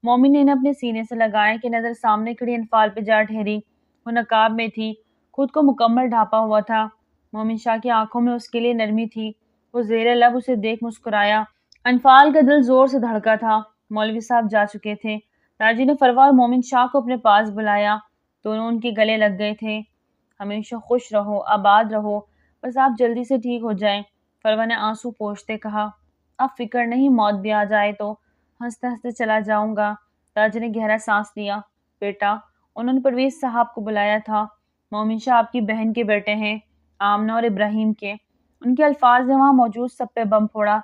مومن نے انہیں اپنے سینے سے لگائے کہ نظر سامنے کھڑی انفال پہ جا ٹھہری۔ وہ نقاب میں تھی، خود کو مکمل ڈھانپا ہوا تھا۔ مومن شاہ کی آنکھوں میں اس کے لیے نرمی تھی۔ وہ زیر لب اسے دیکھ مسکرایا۔ انفال کا دل زور سے دھڑکا تھا۔ مولوی صاحب جا چکے تھے۔ راجی نے فروا اور مومن شاہ کو اپنے پاس بلایا۔ دونوں ان کے گلے لگ گئے تھے۔ ہمیشہ خوش رہو، آباد رہو، بس آپ جلدی سے ٹھیک ہو جائیں، فروا نے آنسو پوچھتے کہا۔ اب فکر نہیں، موت بھی آ جائے تو ہنستے ہنستے چلا جاؤں گا۔ تاج نے گہرا سانس لیا۔ بیٹا، انہوں نے پرویز صاحب کو بلایا تھا۔ مومن شاہ آپ کی بہن کے بیٹے ہیں، آمنہ اور ابراہیم کے۔ ان کے الفاظ نے وہاں موجود سب پہ بم پھوڑا۔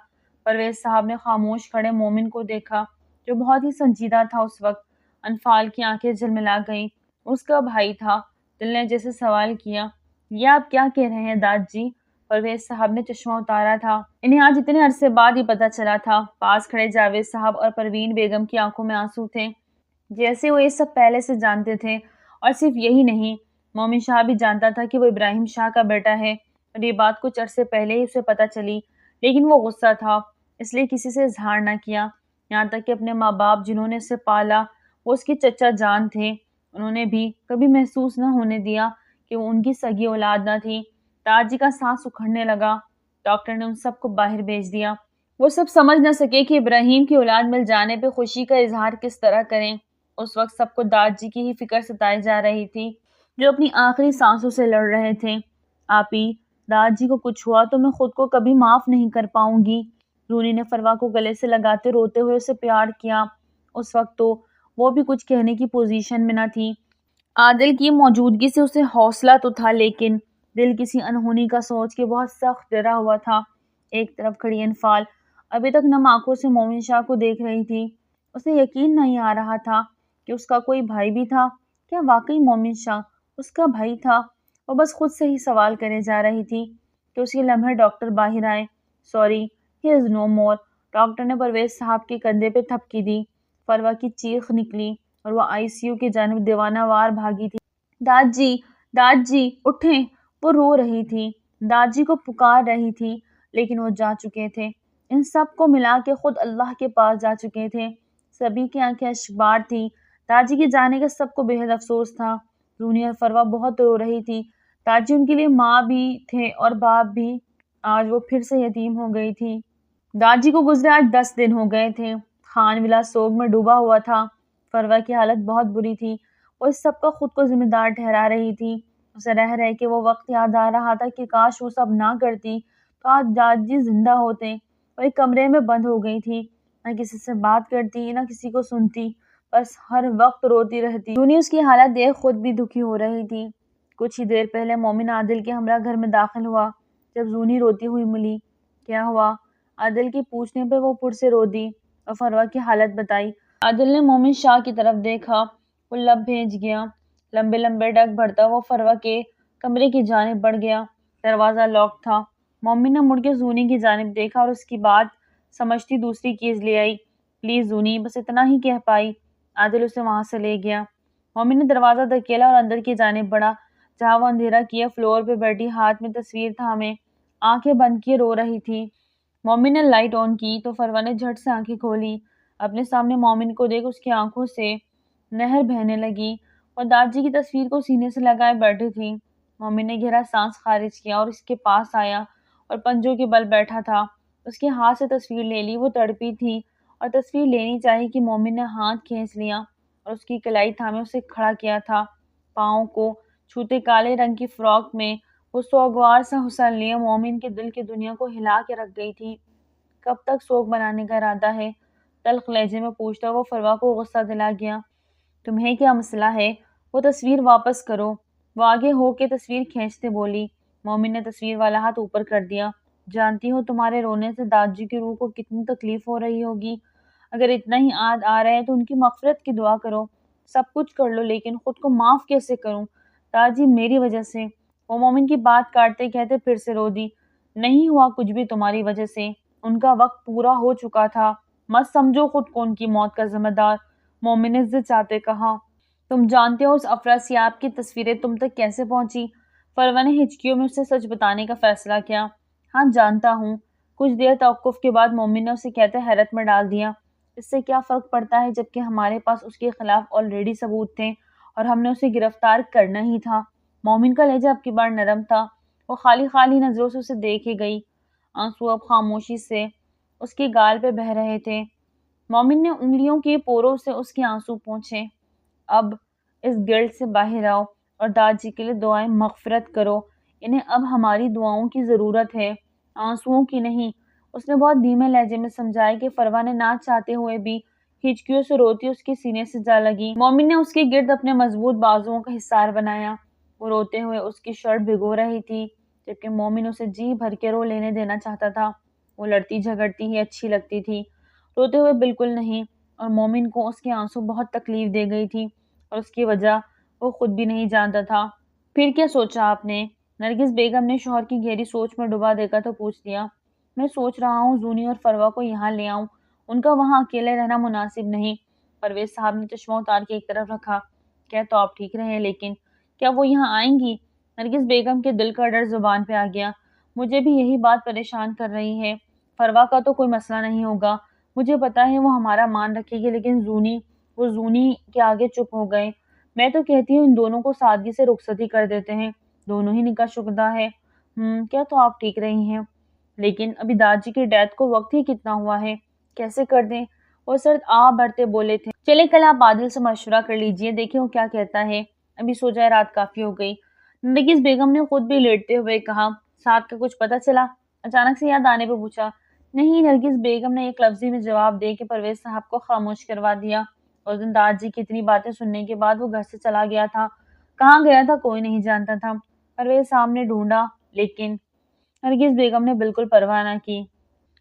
پرویز صاحب نے خاموش کھڑے مومن کو دیکھا جو بہت ہی سنجیدہ تھا اس وقت۔ انفال کی آنکھیں جھلملا گئیں۔ اس کا بھائی تھا۔ دل نے جیسے سوال کیا، یہ آپ کیا کہہ رہے ہیں داد جی؟ پرویز صاحب نے چشمہ اتارا تھا۔ انہیں آج اتنے عرصے بعد ہی پتہ چلا تھا۔ پاس کھڑے جاوید صاحب اور پروین بیگم کی آنکھوں میں آنسو تھے، جیسے وہ یہ سب پہلے سے جانتے تھے۔ اور صرف یہی نہیں، مومن شاہ بھی جانتا تھا کہ وہ ابراہیم شاہ کا بیٹا ہے، اور یہ بات کچھ عرصے پہلے ہی اسے پتہ چلی، لیکن وہ غصہ تھا، اس لیے کسی سے اظہار نہ کیا، یہاں تک کہ اپنے ماں باپ جنہوں نے اسے پالا، وہ اس کے چچا جان تھے، انہوں نے بھی کبھی محسوس نہ ہونے دیا کہ وہ ان کی سگی اولاد نہ تھی۔ تاج جی کا سانس اکھڑنے لگا۔ ڈاکٹر نے ان سب کو باہر بھیج دیا۔ وہ سب سمجھ نہ سکے کہ ابراہیم کی اولاد مل جانے پہ خوشی کا اظہار کس طرح کریں۔ اس وقت سب کو داد جی کی ہی فکر ستائی جا رہی تھی، جو اپنی آخری سانسوں سے لڑ رہے تھے۔ آپی، داد جی کو کچھ ہوا تو میں خود کو کبھی معاف نہیں کر پاؤں گی۔ رونی نے فروا کو گلے سے لگاتے روتے ہوئے اسے پیار کیا۔ اس وقت تو وہ بھی کچھ کہنے کی پوزیشن میں نہ تھی۔ عادل کی موجودگی سے اسے حوصلہ تو تھا، لیکن دل کسی انہونی کا سوچ کے بہت سخت ڈرا ہوا تھا۔ ایک طرف کھڑی انفال ابھی تک نم آنکھوں سے مومن شاہ کو دیکھ رہی تھی۔ اسے یقین نہیں آ رہا تھا کہ اس کا کوئی بھائی بھی تھا۔ کیا واقعی مومن شاہ اس کا بھائی تھا؟ وہ بس خود سے ہی سوال کرے جا رہی تھی کہ اسی لمحے ڈاکٹر باہر آئے۔ سوری، ہی از نو مور۔ ڈاکٹر نے پرویز صاحب کے کندھے پہ تھپکی دی۔ فروا کی چیخ نکلی اور وہ آئی سی یو کی جانب دیوانہ وار بھاگی تھی۔ داد جی اٹھیں! وہ رو رہی تھی، داد جی کو پکار رہی تھی، لیکن وہ جا چکے تھے۔ ان سب کو ملا کے خود اللہ کے پاس جا چکے تھے۔ سبھی کی آنکھیں اشکبار تھی۔ داد جی کے جانے کا سب کو بے حد افسوس تھا۔ رونی اور فروا بہت رو رہی تھی۔ داد جی ان کے لیے ماں بھی تھے اور باپ بھی۔ آج وہ پھر سے یتیم ہو گئی تھی۔ داد جی کو گزرے آج 10 دن ہو گئے تھے۔ خان ولا سوگ میں ڈوبا ہوا تھا۔ فروا کی حالت بہت بری تھی۔ وہ اس سب کا خود کو ذمہ دار ٹھہرا رہی تھی۔ اسے رہ رہ کے وہ وقت یاد آ رہا تھا کہ کاش وہ سب نہ کرتی تو آج داد جی زندہ ہوتے۔ وہ ایک کمرے میں بند ہو گئی تھی، نہ کسی سے بات کرتی، نہ کسی کو سنتی، بس ہر وقت روتی رہتی۔ یونی اس کی حالت دیکھ خود بھی دکھی ہو رہی تھی۔ کچھ ہی دیر پہلے مومن عادل کے ہمراہ گھر میں داخل ہوا۔ جب زونی روتی ہوئی ملی، کیا ہوا؟ عادل کے پوچھنے پہ وہ پھر سے رو دی اور فروا کی حالت بتائی۔ عادل نے مومن شاہ کی طرف دیکھا، وہ لب بھیج گیا۔ لمبے لمبے ڈگ بھرتا وہ فروا کے کمرے کی جانب بڑھ گیا۔ دروازہ لاک تھا۔ مومن نے مڑ کے زونی کی جانب دیکھا اور اس کی بات سمجھتی دوسری چیز لے آئی۔ پلیز زونی، بس اتنا ہی کہہ پائی۔ عادل اسے وہاں سے لے گیا۔ مومن نے دروازہ دھکیلا اور اندر کی جانب بڑھا، جہاں وہ اندھیرا کیے فلور پہ بیٹھی ہاتھ میں تصویر تھامے آنکھیں بند کیے رو رہی تھی۔ مومن نے لائٹ آن کی تو فروا نے جھٹ سے آنکھیں کھولی۔ اپنے سامنے مومن کو دیکھ اس کی آنکھوں سے نہر بہنے لگی۔ وہ داد جی کی تصویر کو سینے سے لگائے بیٹھی تھی۔ مومن نے گہرا سانس خارج کیا اور اس کے پاس آیا اور پنجوں کے بل بیٹھا تھا۔ اس کے ہاتھ سے تصویر لے لی۔ وہ تڑپی تھی اور تصویر لینی چاہی کہ مومن نے ہاتھ کھینچ لیا اور اس کی کلائی تھامے اسے کھڑا کیا تھا۔ پاؤں کو چھوتے کالے رنگ کی فراک میں وہ سوگوار سا حسن لیے مومن کے دل کی دنیا کو ہلا کے رکھ گئی تھی۔ کب تک سوگ بنانے کا ارادہ ہے؟ تلخ لہجے میں پوچھتا وہ فروا کو غصہ دلا گیا۔ تمہیں کیا مسئلہ ہے؟ وہ تصویر واپس کرو، وہ آگے ہو کے تصویر کھینچتے بولی۔ مومن نے تصویر والا ہاتھ اوپر کر دیا۔ جانتی ہو تمہارے رونے سے داد جی کی روح کو کتنی تکلیف ہو رہی ہوگی۔ اگر اتنا ہی آد آ رہے ہیں تو ان کی مغفرت کی دعا کرو۔ سب کچھ کر لو لیکن خود کو معاف کیسے کروں؟ داد جی میری وجہ سے۔ وہ مومن کی بات کاٹتے کہتے پھر سے رو دی۔ نہیں ہوا کچھ بھی تمہاری وجہ سے، ان کا وقت پورا ہو چکا تھا، مت سمجھو خود کو ان کی موت کا ذمہ دار، مومن نے ضد چاہتے کہا۔ تم جانتے ہو اس افراسیاب کی تصویریں تم تک کیسے پہنچی؟ فروا نے ہچکیوں میں اسے سچ بتانے کا فیصلہ کیا۔ ہاں جانتا ہوں۔ کچھ دیر توقف کے بعد مومن نے اسے کہتے حیرت میں ڈال دیا۔ اس سے کیا فرق پڑتا ہے جبکہ ہمارے پاس اس کے خلاف آلریڈی ثبوت تھے اور ہم نے اسے گرفتار کرنا ہی تھا۔ مومن کا لہجہ اب کی بار نرم تھا۔ وہ خالی خالی نظروں سے اسے دیکھے گئی۔ آنسو اب خاموشی سے اس کے گال پہ بہہ رہے تھے۔ مومن نے انگلیوں کے پوروں سے اس کے آنسو پونچھے۔ اب اس گلٹ سے باہر آؤ اور داد جی کے لیے دعائیں مغفرت کرو۔ انہیں اب ہماری دعاؤں کی ضرورت ہے، آنسوؤں کی نہیں۔ اس نے بہت دھیمے لہجے میں سمجھایا کہ فروا نے نہ چاہتے ہوئے بھی ہچکیوں سے روتی اس کے سینے سے جا لگی۔ مومن نے اس کے گرد اپنے مضبوط بازوؤں کا حصار بنایا۔ وہ روتے ہوئے اس کی شرٹ بھگو رہی تھی، جبکہ مومن اسے جی بھر کے رو لینے دینا چاہتا تھا۔ وہ لڑتی جھگڑتی ہی اچھی لگتی تھی، روتے ہوئے بالکل نہیں، اور مومن کو اس کے آنسو بہت تکلیف دے گئی تھی، اور اس کی وجہ وہ خود بھی نہیں جانتا تھا۔ پھر کیا سوچا آپ نے؟ نرگس بیگم نے شوہر کی گہری سوچ میں ڈبا دے کر تو پوچھ لیا۔ میں سوچ رہا ہوں زونی اور فروا کو یہاں لے آؤں، ان کا وہاں اکیلے رہنا مناسب نہیں۔ پرویز صاحب نے چشمہ اتار کے ایک طرف رکھا۔ کیا تو آپ ٹھیک رہے، لیکن کیا وہ یہاں آئیں گی؟ نرگس بیگم کے دل کا ڈر زبان پہ آ گیا۔ مجھے بھی یہی بات پریشان کر رہی ہے۔ فروا کا تو کوئی مسئلہ نہیں ہوگا، مجھے پتا ہے وہ ہمارا مان رکھے گی، لیکن زونی کے آگے چپ ہو گئے۔ میں تو کہتی ہوں ان دونوں کو سادگی سے رخصتی کر دیتے ہیں، دونوں ہی نکاح شدہ ہے۔ کیا تو آپ ٹھیک رہی ہیں؟ لیکن ابھی داجی کی ڈیتھ کو وقت ہی کتنا ہوا ہے، کیسے کر دیں؟ وہ سرد آہ بھرتے بولے تھے۔ چلے کل آپ عادل سے مشورہ کر لیجئے، دیکھیں وہ کیا کہتا ہے، ابھی سو جائے، رات کافی ہو گئی۔ نرگس بیگم نے خود بھی لیٹتے ہوئے کہا۔ ساتھ کا کچھ پتہ چلا؟ اچانک سے یاد آنے پہ پوچھا۔ نہیں، نرگس بیگم نے ایک لفظی میں جواب دے کے پرویز صاحب کو خاموش کروا دیا۔ اس دن داجی کی اتنی باتیں سننے کے بعد وہ گھر سے چلا گیا تھا۔ کہاں گیا تھا کوئی نہیں جانتا تھا۔ پرویز صاحب نے ڈھونڈا، لیکن نرگس بیگم نے بالکل پرواہ نہ کی۔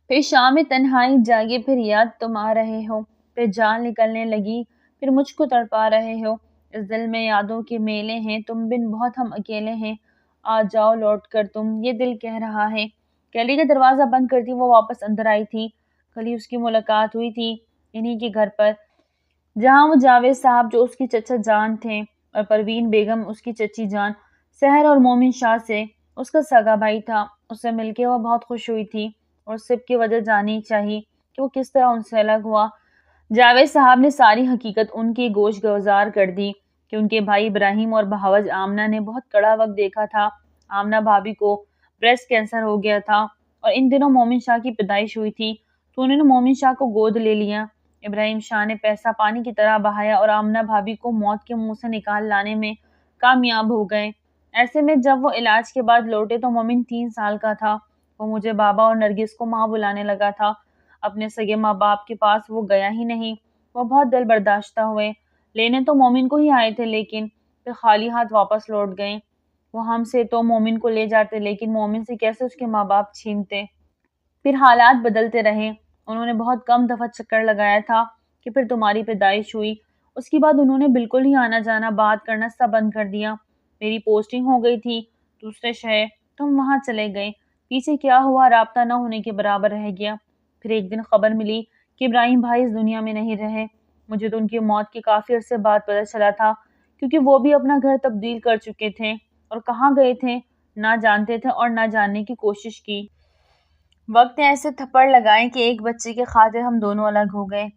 پھر شام میں تنہائی جاگی، پھر یاد تم آ رہے ہو، پھر جان نکلنے لگی، پھر مجھ کو تڑپا رہے ہو۔ اس دل میں یادوں کے میلے ہیں، تم بن بہت ہم اکیلے ہیں، آ جاؤ لوٹ کر تم، یہ دل کہہ رہا ہے۔ گلی کا دروازہ بند کرتی وہ واپس اندر آئی تھی۔ کل ہی اس کی ملاقات ہوئی تھی انہی کے گھر پر، جہاں وہ جاوید صاحب جو اس کی چچا جان تھے، اور پروین بیگم اس کی چچی جان، سحر اور مومن شاہ سے اس کا سگا بھائی تھا۔ اس سے مل کے وہ بہت خوش ہوئی تھی، اور سب کی وجہ جانی چاہیے کہ وہ کس طرح ان سے الگ ہوا۔ جاوید صاحب نے ساری حقیقت ان کی گوش گزار کر دی کہ ان کے بھائی ابراہیم اور بہاوج آمنہ نے بہت کڑا وقت دیکھا تھا۔ آمنہ بھابھی کو بریسٹ کینسر ہو گیا تھا، اور ان دنوں مومن شاہ کی پیدائش ہوئی تھی، تو انہوں نے مومن شاہ کو گود لے لیا۔ ابراہیم شاہ نے پیسہ پانی کی طرح بہایا اور آمنہ بھابھی کو موت کے منہ سے نکال لانے میں کامیاب ہو گئے۔ ایسے میں جب وہ علاج کے بعد لوٹے تو مومن 3 سال کا تھا۔ وہ مجھے بابا اور نرگس کو ماں بلانے لگا تھا۔ اپنے سگے ماں باپ کے پاس وہ گیا ہی نہیں۔ وہ بہت دل برداشتہ ہوئے، لینے تو مومن کو ہی آئے تھے، لیکن پھر خالی ہاتھ واپس لوٹ گئے۔ وہ ہم سے تو مومن کو لے جاتے، لیکن مومن سے کیسے اس کے ماں باپ چھینتے۔ پھر حالات بدلتے رہے۔ انہوں نے بہت کم دفعہ چکر لگایا تھا کہ پھر تمہاری پیدائش ہوئی۔ اس کے بعد انہوں نے بالکل ہی آنا جانا، بات کرنا سب بند کر دیا۔ میری پوسٹنگ ہو گئی تھی دوسرے شہر، تم وہاں چلے گئے، پیچھے کیا ہوا رابطہ نہ ہونے کے برابر رہ گیا۔ پھر ایک دن خبر ملی کہ ابراہیم بھائی اس دنیا میں نہیں رہے۔ مجھے تو ان کی موت کے کافی عرصے بعد پتہ چلا تھا، کیونکہ وہ بھی اپنا گھر تبدیل کر چکے تھے، اور کہاں گئے تھے نہ جانتے تھے اور نہ جاننے کی کوشش کی۔ وقت نے ایسے تھپڑ لگائے کہ ایک بچے کے خاطر ہم دونوں الگ ہو گئے۔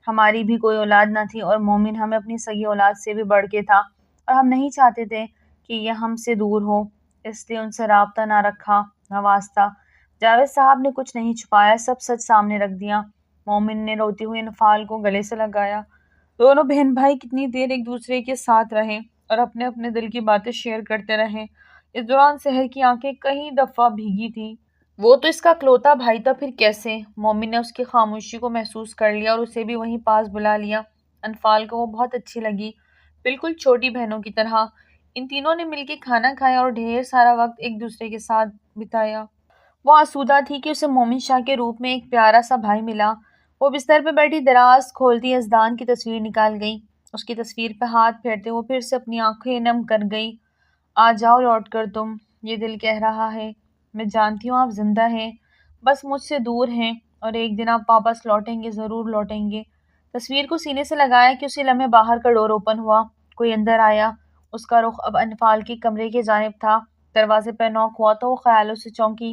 ہماری بھی کوئی اولاد نہ تھی، اور مومن ہمیں اپنی سگی اولاد سے بھی بڑھ کے تھا، اور ہم نہیں چاہتے تھے کہ یہ ہم سے دور ہو، اس لیے ان سے رابطہ نہ رکھا، نہ واسطہ۔ جاوید صاحب نے کچھ نہیں چھپایا، سب سچ سامنے رکھ دیا۔ مومن نے روتے ہوئے انفال کو گلے سے لگایا۔ دونوں بہن بھائی کتنی دیر ایک دوسرے کے ساتھ رہے اور اپنے اپنے دل کی باتیں شیئر کرتے رہے۔ اس دوران سحر کی آنکھیں کئی دفعہ بھیگی تھیں۔ وہ تو اس کا اکلوتا بھائی تھا، پھر کیسے؟ مومن نے اس کی خاموشی کو محسوس کر لیا اور اسے بھی وہیں پاس بلا لیا۔ انفال کو وہ بہت اچھی لگی، بالکل چھوٹی بہنوں کی طرح۔ ان تینوں نے مل کے کھانا کھایا اور ڈھیر سارا وقت ایک دوسرے کے ساتھ بتایا۔ وہ آسودہ تھی کہ اسے مومن شاہ کے روپ میں ایک پیارا سا بھائی ملا۔ وہ بستر پہ بیٹھی دراز کھولتی یزدان کی تصویر نکال گئی۔ اس کی تصویر پہ ہاتھ پھیرتے وہ پھر سے اپنی آنکھیں نم کر گئی۔ آ جاؤ لوٹ کر تم، یہ دل کہہ رہا ہے، میں جانتی ہوں آپ زندہ ہیں، بس مجھ سے دور ہیں، اور ایک دن آپ واپس لوٹیں گے، ضرور لوٹیں گے۔ تصویر کو سینے سے لگایا کہ اسی لمحے باہر کا ڈور اوپن ہوا، کوئی اندر آیا۔ اس کا رخ اب انفال کے کمرے کی جانب تھا۔ دروازے پہ نوک ہوا تو وہ خیالوں سے چونکی۔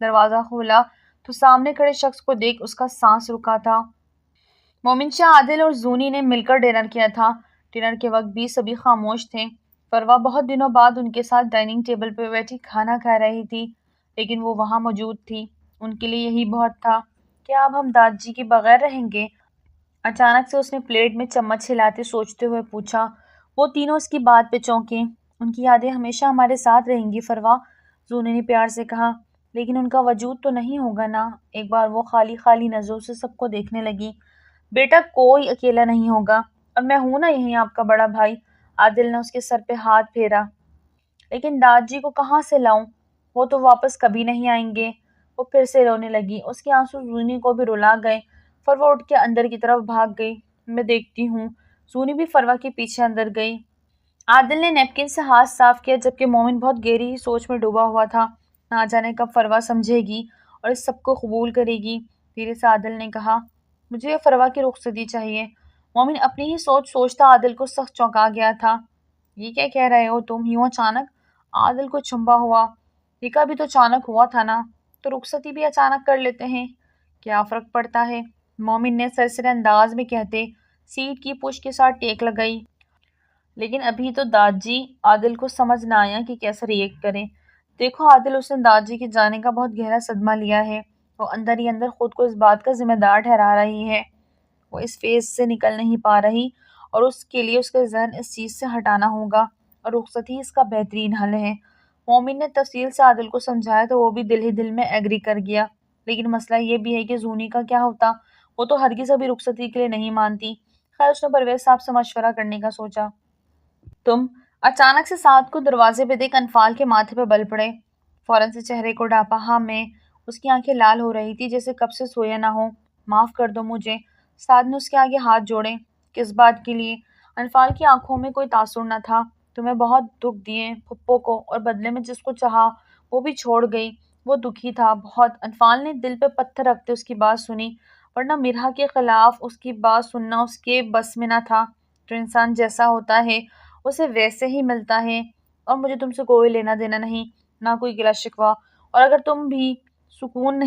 دروازہ کھولا تو سامنے کھڑے شخص کو دیکھ اس کا سانس رکا تھا۔ مومن شاہ، عادل اور زونی نے مل کر ڈنر کیا تھا۔ ڈنر کے وقت بھی سبھی خاموش تھے۔ فروا بہت دنوں بعد ان کے ساتھ ڈائننگ ٹیبل پہ بیٹھی کھانا کھا رہی تھی، لیکن وہ وہاں موجود تھی، ان کے لیے یہی بہت تھا۔ کیا اب ہم داجی کے بغیر رہیں گے؟ اچانک سے اس نے پلیٹ میں چمچ ہلاتے سوچتے ہوئے پوچھا۔ وہ تینوں اس کی بات پہ چونکے۔ ان کی یادیں ہمیشہ ہمارے ساتھ رہیں گی فروا، زونی نے پیار سے کہا۔ لیکن ان کا وجود تو نہیں ہوگا نا؟ ایک بار وہ خالی خالی نظروں سے سب کو دیکھنے لگی۔ بیٹا کوئی اکیلا نہیں ہوگا، اور میں ہوں نا یہیں آپ کا بڑا بھائی۔ عادل نے اس کے سر پہ ہاتھ پھیرا۔ لیکن داد جی کو کہاں سے لاؤں؟ وہ تو واپس کبھی نہیں آئیں گے۔ وہ پھر سے رونے لگی۔ اس کے آنسو زونی کو بھی رلا گئے۔ فروا اٹھ کے اندر کی طرف بھاگ گئی۔ میں دیکھتی ہوں۔ زونی بھی فروا کے پیچھے اندر گئی۔ عادل نے نیپکن سے ہاتھ صاف کیا، جبکہ مومن بہت گہری ہی سوچ میں ڈوبا ہوا تھا۔ نہ جانے کب فروا سمجھے گی اور اس سب کو قبول کرے گی۔ دھیرے سے عادل نے کہا، مجھے فروا کی رخصتی چاہیے۔ مومن اپنی ہی سوچ سوچتا عادل کو سخت چونکا گیا تھا۔ یہ کیا کہہ رہے ہو تم یوں اچانک؟ عادل کو چنبا ہوا۔ نکاح بھی تو اچانک ہوا تھا نا، تو رخصتی بھی اچانک کر لیتے ہیں، کیا فرق پڑتا ہے؟ مومن نے سرسرے انداز میں کہتے سیٹ کی پش کے ساتھ ٹیک لگائی۔ لیکن ابھی تو داد جی۔ عادل کو سمجھ نہ آیا کہ کیسے ریئیکٹ کرے۔ دیکھو عادل، اس نے داد جی کے جانے کا بہت گہرا صدمہ لیا ہے۔ وہ اندر ہی اندر خود کو اس بات کا ذمہ دار ٹھہرا رہی ہے۔ وہ اس فیز سے نکل نہیں پا رہی، اور اس کے لیے اس کا ذہن اس چیز سے ہٹانا ہوگا، اور رخصتی اس کا بہترین حل ہے۔ مومن نے تفصیل سے عادل کو سمجھایا تو وہ بھی دل ہی دل میں ایگری کر گیا۔ لیکن مسئلہ یہ بھی ہے کہ زونی کا کیا ہوتا؟ وہ تو ہرگز ابھی رخصتی کے لیے نہیں مانتی۔ خیر اس نے پرویز صاحب سے مشورہ کرنے کا سوچا۔ تم؟ اچانک سے سعد کو دروازے پہ دیکھ انفال کے ماتھے پہ بل پڑے۔ فوراً سے چہرے کو ڈھانپا۔ ہاں میں۔ اس کی آنکھیں لال ہو رہی تھی جیسے کب سے سویا نہ ہو۔ معاف کر دو مجھے۔ سعد نے اس کے آگے ہاتھ جوڑے۔ کس بات کے لیے؟ انفال کی آنکھوں میں کوئی تاثر نہ تھا۔ تمہیں بہت دکھ دیے پھپھو کو، اور بدلے میں جس کو چاہا وہ بھی چھوڑ گئی۔ وہ دکھی تھا بہت۔ انفال نے دل پہ پتھر رکھتے اس کی بات سنی، ورنہ مرحا کے خلاف اس کی بات سننا اس کے بس میں نہ تھا۔ جو انسان جیسا ہوتا ہے اسے ویسے ہی ملتا ہے، اور مجھے تم سے کوئی لینا دینا نہیں، نہ کوئی گلہ شکوہ۔ اور اگر تب بھی سکون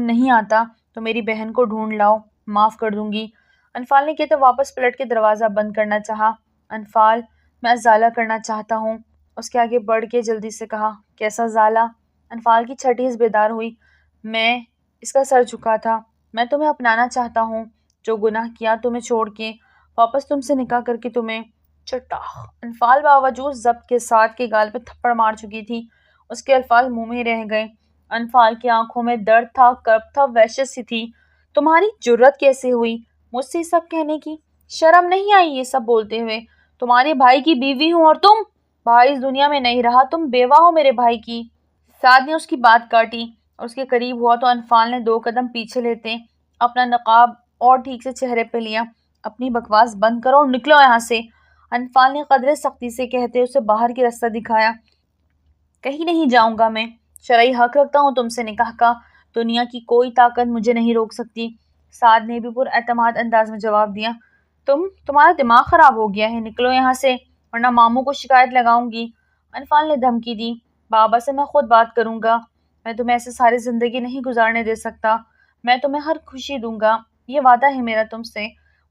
نہیں آتا تو میری بہن کو ڈھونڈ لاؤ، معاف کر دوں گی۔ انفال نے کہتے واپس پلٹ کے دروازہ بند کرنا چاہا۔ انفال، میں ازالہ کرنا چاہتا ہوں۔ اس کے آگے بڑھ کے جلدی سے کہا، کیسا ازالہ؟ انفال کی چھٹیز بیدار ہوئی۔ میں اس کا سر جھکا تھا۔ میں تمہیں اپنانا چاہتا ہوں، جو گناہ کیا تمہیں چھوڑ کے، واپس تم سے نکاح کر کے تمہیں چٹاخ۔ انفال باوجود ضبط کے ساتھ کے گال پہ تھپڑ مار چکی تھی۔ اس کے الفاظ منہ میں رہ گئے۔ انفال کی آنکھوں میں درد تھا، کرب تھا، وحشت سی تھی۔ تمہاری جرأت کیسے ہوئی مجھ سے یہ سب کہنے کی؟ شرم نہیں آئی یہ سب بولتے ہوئے؟ تمہارے بھائی کی بیوی ہوں، اور تم؟ بھائی اس دنیا میں نہیں رہا، تم بیوہ ہو میرے بھائی کی۔ سعد نے اس کی بات کاٹی اور اس کے قریب ہوا تو انفال نے 2 قدم پیچھے لیتے اپنا نقاب اور ٹھیک سے چہرے پہ لیا۔ اپنی بکواس بند کرو اور نکلو یہاں سے۔ انفال نے قدرے سختی سے کہتے اسے باہر کی راستہ دکھایا۔ کہیں نہیں جاؤں گا میں، شرعی حق رکھتا ہوں تم سے نکاح کا، دنیا کی کوئی طاقت مجھے نہیں روک سکتی۔ سعد نے بھی پر اعتماد انداز میں جواب دیا، تمہارا دماغ خراب ہو گیا ہے، نکلو یہاں سے ورنہ ماموں کو شکایت لگاؤں گی۔ انفال نے دھمکی دی، بابا سے میں خود بات کروں گا، میں تمہیں ایسے ساری زندگی نہیں گزارنے دے سکتا، میں تمہیں ہر خوشی دوں گا، یہ وعدہ ہے میرا تم سے۔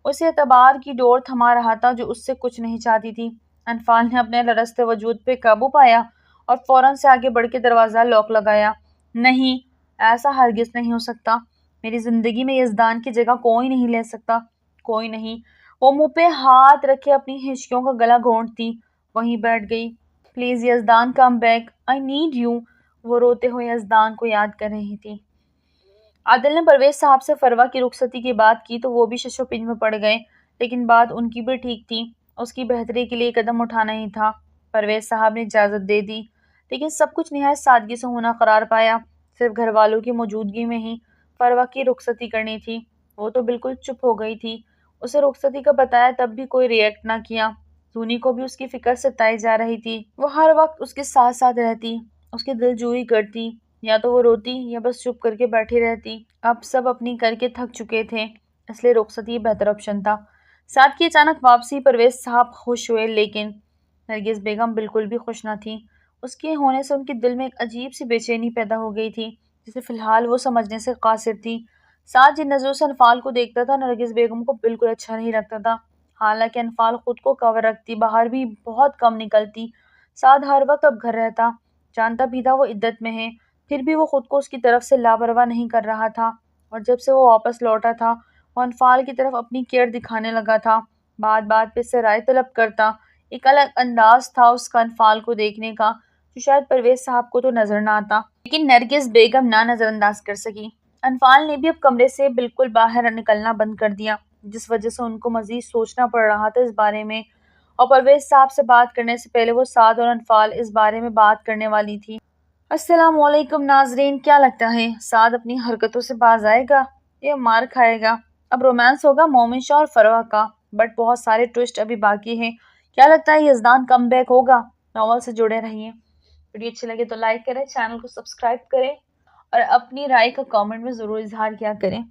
اسے اعتبار کی ڈور تھما رہا تھا جو اس سے کچھ نہیں چاہتی تھی۔ انفال نے اپنے لرزتے وجود پہ قابو پایا اور فوراً سے آگے بڑھ کے دروازہ لاک لگایا۔ نہیں، ایسا ہرگز نہیں ہو سکتا، میری زندگی میں یزدان کی جگہ کوئی نہیں لے سکتا، کوئی نہیں۔ وہ منہ پہ ہاتھ رکھے اپنی ہچکیوں کا گلا گھونٹتی وہیں بیٹھ گئی۔ Please Yazdan come back, I need you. وہ روتے ہوئے یزدان کو یاد کر رہی تھی۔ عادل نے پرویز صاحب سے فروا کی رخصتی کی بات کی تو وہ بھی شش و پنج میں پڑ گئے، لیکن بات ان کی بھی ٹھیک تھی، اس کی بہتری کے لیے قدم اٹھانا ہی تھا۔ پرویز صاحب نے اجازت دے دی، لیکن سب کچھ نہایت سادگی سے ہونا قرار پایا۔ صرف گھر والوں کی موجودگی میں ہی فروا کی رخصتی کرنی تھی۔ وہ تو بالکل چپ ہو گئی تھی۔ اسے رخصتی کا بتایا تب بھی کوئی ریئیکٹ نہ کیا۔ زونی کو بھی اس کی فکر ستائی جا رہی تھی۔ وہ ہر وقت اس کے ساتھ ساتھ رہتی، اس کی دل جوئی کرتی، یا تو وہ روتی یا بس چپ کر کے بیٹھی رہتی۔ اب سب اپنی کر کے تھک چکے تھے، اس لیے رخصتی بہتر آپشن تھا۔ سعد کی اچانک واپسی پرویز صاحب خوش ہوئے، لیکن نرگس بیگم بالکل بھی خوش نہ تھی۔ اس کے ہونے سے ان کے دل میں ایک عجیب سی بے چینی پیدا ہو گئی تھی جسے فی الحال وہ سمجھنے سے قاصر تھی۔ سعد جن نظروں سے انفال کو دیکھتا تھا نرگس بیگم کو بالکل اچھا نہیں لگتا تھا۔ حالانکہ انفال خود کو کور رکھتی، باہر بھی بہت کم نکلتی، سعد ہر وقت اب گھر رہتا، جانتا بھی تھا وہ عدت میں ہے، پھر بھی وہ خود کو اس کی طرف سے لاپرواہ نہیں کر رہا تھا، اور جب سے وہ واپس لوٹا تھا وہ انفال کی طرف اپنی کیئر دکھانے لگا تھا، بات بات پہ اس سے رائے طلب کرتا۔ ایک الگ انداز تھا اس کا انفال کو دیکھنے کا جو کہ شاید پرویز صاحب کو تو نظر نہ آتا، لیکن نرگس بیگم نہ نظر انداز کر سکی۔ انفال نے بھی اب کمرے سے بالکل باہر نکلنا بند کر دیا، جس وجہ سے ان کو مزید سوچنا پڑ رہا تھا اس بارے میں، اور پرویز صاحب سے بات کرنے سے پہلے وہ سعد اور انفال اس بارے میں بات کرنے والی تھی۔ السلام علیکم ناظرین، کیا لگتا ہے سعد اپنی حرکتوں سے باز آئے گا یا مار کھائے گا؟ اب رومانس ہوگا مومن شاہ اور فروہ کا، بٹ بہت سارے ٹوسٹ ابھی باقی ہیں۔ کیا لگتا ہے یزدان کم بیک ہوگا؟ ناول سے جڑے رہیے۔ ویڈیو اچھی لگے تو لائک کریں، چینل کو سبسکرائب کریں اور اپنی رائے کا کامنٹ میں ضرور اظہار کیا کریں۔